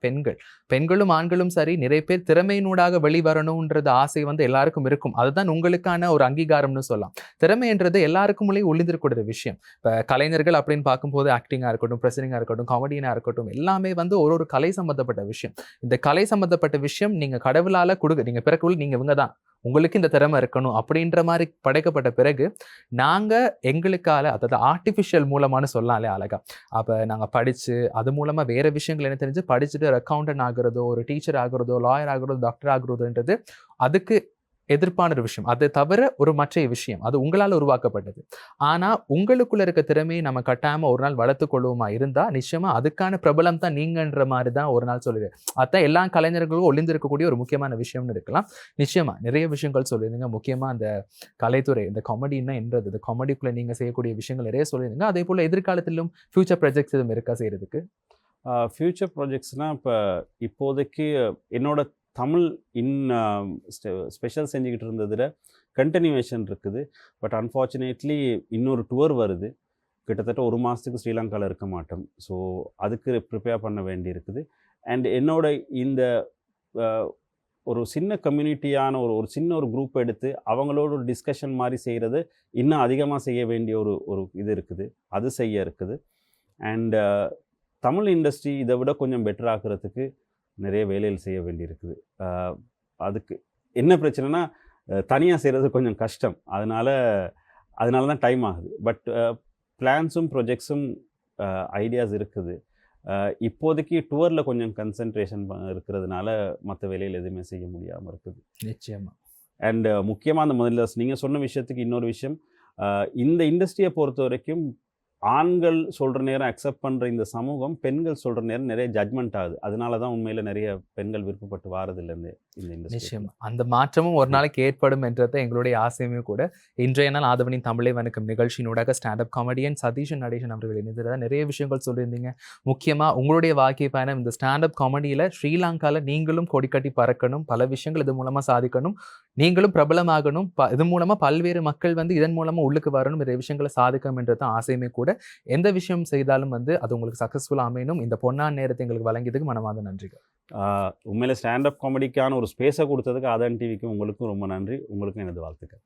பெண்களும் ஆண்களும் சரி, நிறைய பேர் திறமையினூடாக வெளிவரணும்ன்றது ஆசை வந்து எல்லாருக்கும் இருக்கும். அதுதான் உங்களுக்கான ஒரு அங்கீகாரம்னு சொல்லலாம். திறமைன்றது எல்லாருக்கும் ஒளிந்திருக்கிற விஷயம். இப்போ கலைஞர்கள் அப்படின்னு பார்க்கும்போது ஆக்டிங்கா இருக்கட்டும், பிரசனிங்கா இருக்கட்டும், காமெடியனா இருக்கட்டும், எல்லாமே வந்து ஒரு கலை சம்பந்தப்பட்ட விஷயம். இந்த கலை சம்பந்தப்பட்ட விஷயம் நீங்க கடவுளால நீங்க பிறக்குள்ள நீங்க இவங்க தான், உங்களுக்கு இந்த திறமை இருக்கணும் அப்படின்ற மாதிரி படைக்கப்பட்ட பிறகு நாங்க எங்களுக்கால, அதாவது ஆர்டிஃபிஷியல் மூலமானு சொல்லலாம்லே அழகா, அப்ப நாங்க படிச்சு அது மூலமா வேற விஷயங்கள் என்ன தெரிஞ்சு படிச்சுட்டு ஒரு அக்கௌண்டன்ட் ஆகுறதோ, ஒரு டீச்சர் ஆகுறதோ, லாயர் ஆகுறதோ, டாக்டர் ஆகுறதுன்றது அதுக்கு எதிர்ப்பான ஒரு விஷயம். அதை தவிர ஒரு மற்ற விஷயம் அது உங்களால் உருவாக்கப்பட்டது. ஆனா உங்களுக்குள்ள இருக்க திறமையை நம்ம கட்டாயமா ஒரு நாள் வளர்த்துக் கொள்வோமா இருந்தா நிச்சயமா அதுக்கான பிரபலம் தான் நீங்கன்ற மாதிரி தான் ஒரு நாள் சொல்லிடு. அதான் எல்லா கலைஞர்களும் ஒளிந்திருக்கக்கூடிய ஒரு முக்கியமான விஷயம்னு இருக்கலாம். நிச்சயமா நிறைய விஷயங்கள் சொல்லியிருந்தீங்க. முக்கியமா அந்த கலைத்துறை, இந்த காமெடின்னா என்றது, இந்த காமெடிக்குள்ள நீங்க செய்யக்கூடிய விஷயங்கள் நிறைய சொல்லியிருந்தீங்க. அதே போல எதிர்காலத்திலும் ஃபியூச்சர் ப்ராஜெக்ட்ஸ் எதுவும் இருக்கா செய்யறதுக்கு? ஃபியூச்சர் ப்ராஜெக்ட்ஸ்னால் இப்போ இப்போதைக்கு என்னோட தமிழ் ஸ்பெஷல் செஞ்சுக்கிட்டு இருந்ததில் கண்டினியூவேஷன் இருக்குது. பட் அன்ஃபார்ச்சுனேட்லி இன்னொரு டூர் வருது. கிட்டத்தட்ட 1 மாதத்துக்கு ஸ்ரீலங்காவில் இருக்க மாட்டோம். ஸோ அதுக்கு ப்ரிப்பேர் பண்ண வேண்டி இருக்குது. அண்ட் என்னோட இந்த ஒரு சின்ன கம்யூனிட்டியான ஒரு சின்ன ஒரு குரூப் எடுத்து அவங்களோட ஒரு டிஸ்கஷன் மாதிரி செய்கிறது இன்னும் அதிகமாக செய்ய வேண்டிய ஒரு இது இருக்குது, அது செய்ய இருக்குது. அண்ட் தமிழ் இண்டஸ்ட்ரி இதை விட கொஞ்சம் பெட்டர் ஆக்குறதுக்கு நிறைய வேலைகள் செய்ய வேண்டியிருக்குது. அதுக்கு என்ன பிரச்சனைனா தனியாக செய்கிறது கொஞ்சம் கஷ்டம். அதனால தான் டைம் ஆகுது. பட் பிளான்ஸும் ப்ரொஜெக்ட்ஸும் ஐடியாஸ் இருக்குது. இப்போதைக்கு டூரில் கொஞ்சம் கன்சன்ட்ரேஷன் இருக்கிறதுனால மற்ற வேலைகள் எதுவுமே செய்ய முடியாமல் இருக்குது. நிச்சயமாக. அண்ட் முக்கியமாக அந்த முதல்ல நீங்கள் சொன்ன விஷயத்துக்கு இன்னொரு விஷயம், இந்த இண்டஸ்ட்ரியை பொறுத்த வரைக்கும் ஆண்கள் சொல்கிற நேரம் அக்செப்ட் பண்ணுற இந்த சமூகம் பெண்கள் சொல்கிற நேரம் நிறைய ஜட்மெண்ட் ஆகுது. அதனால தான் உண்மையில் நிறைய பெண்கள் விருப்பப்பட்டு வாரதில்லை இந்த இண்டஸ்ட்ரி. நிச்சயமா அந்த மாற்றமும் ஒரு நாளைக்கு ஏற்படும் என்றது எங்களுடைய ஆசையுமே கூட. இன்றைய நாள் ஆதவனின் தமிழை வணக்கம் நிகழ்ச்சியினூடாக ஸ்டாண்டப் காமெடியன் சதீஷன் நடேசன் அவர்கள் இணைந்ததாக நிறைய விஷயங்கள் சொல்லியிருந்தீங்க. முக்கியமாக உங்களுடைய வாழ்க்கை பயணம் இந்த ஸ்டாண்டப் காமெடியில் ஸ்ரீலங்காவில் நீங்களும் கொடிக்கட்டி பறக்கணும், பல விஷயங்கள் இது மூலமாக சாதிக்கணும், நீங்களும் பிரபலமாகணும், இது மூலமாக பல்வேறு மக்கள் வந்து இதன் மூலமாக உள்ளுக்கு வரணும், நிறைய விஷயங்களை சாதிக்கணும் என்றது ஆசையுமே கூட. எந்த விஷயம் செய்தாலும் வந்து அது உங்களுக்கு சக்ஸஸ்ஃபுல்லாக அமையணும். இந்த பொன்னான நேரத்தை எங்களுக்கு வழங்கியதுக்கு மனமார்ந்த நன்றிகள். உண்மையில ஸ்டாண்டப் காமெடிக்கான ஒரு ஸ்பேஸை கொடுத்ததுக்கு ஆதன் டிவிக்கும் உங்களுக்கும் ரொம்ப நன்றி. உங்களுக்கும் எனது வாழ்த்துக்கள்.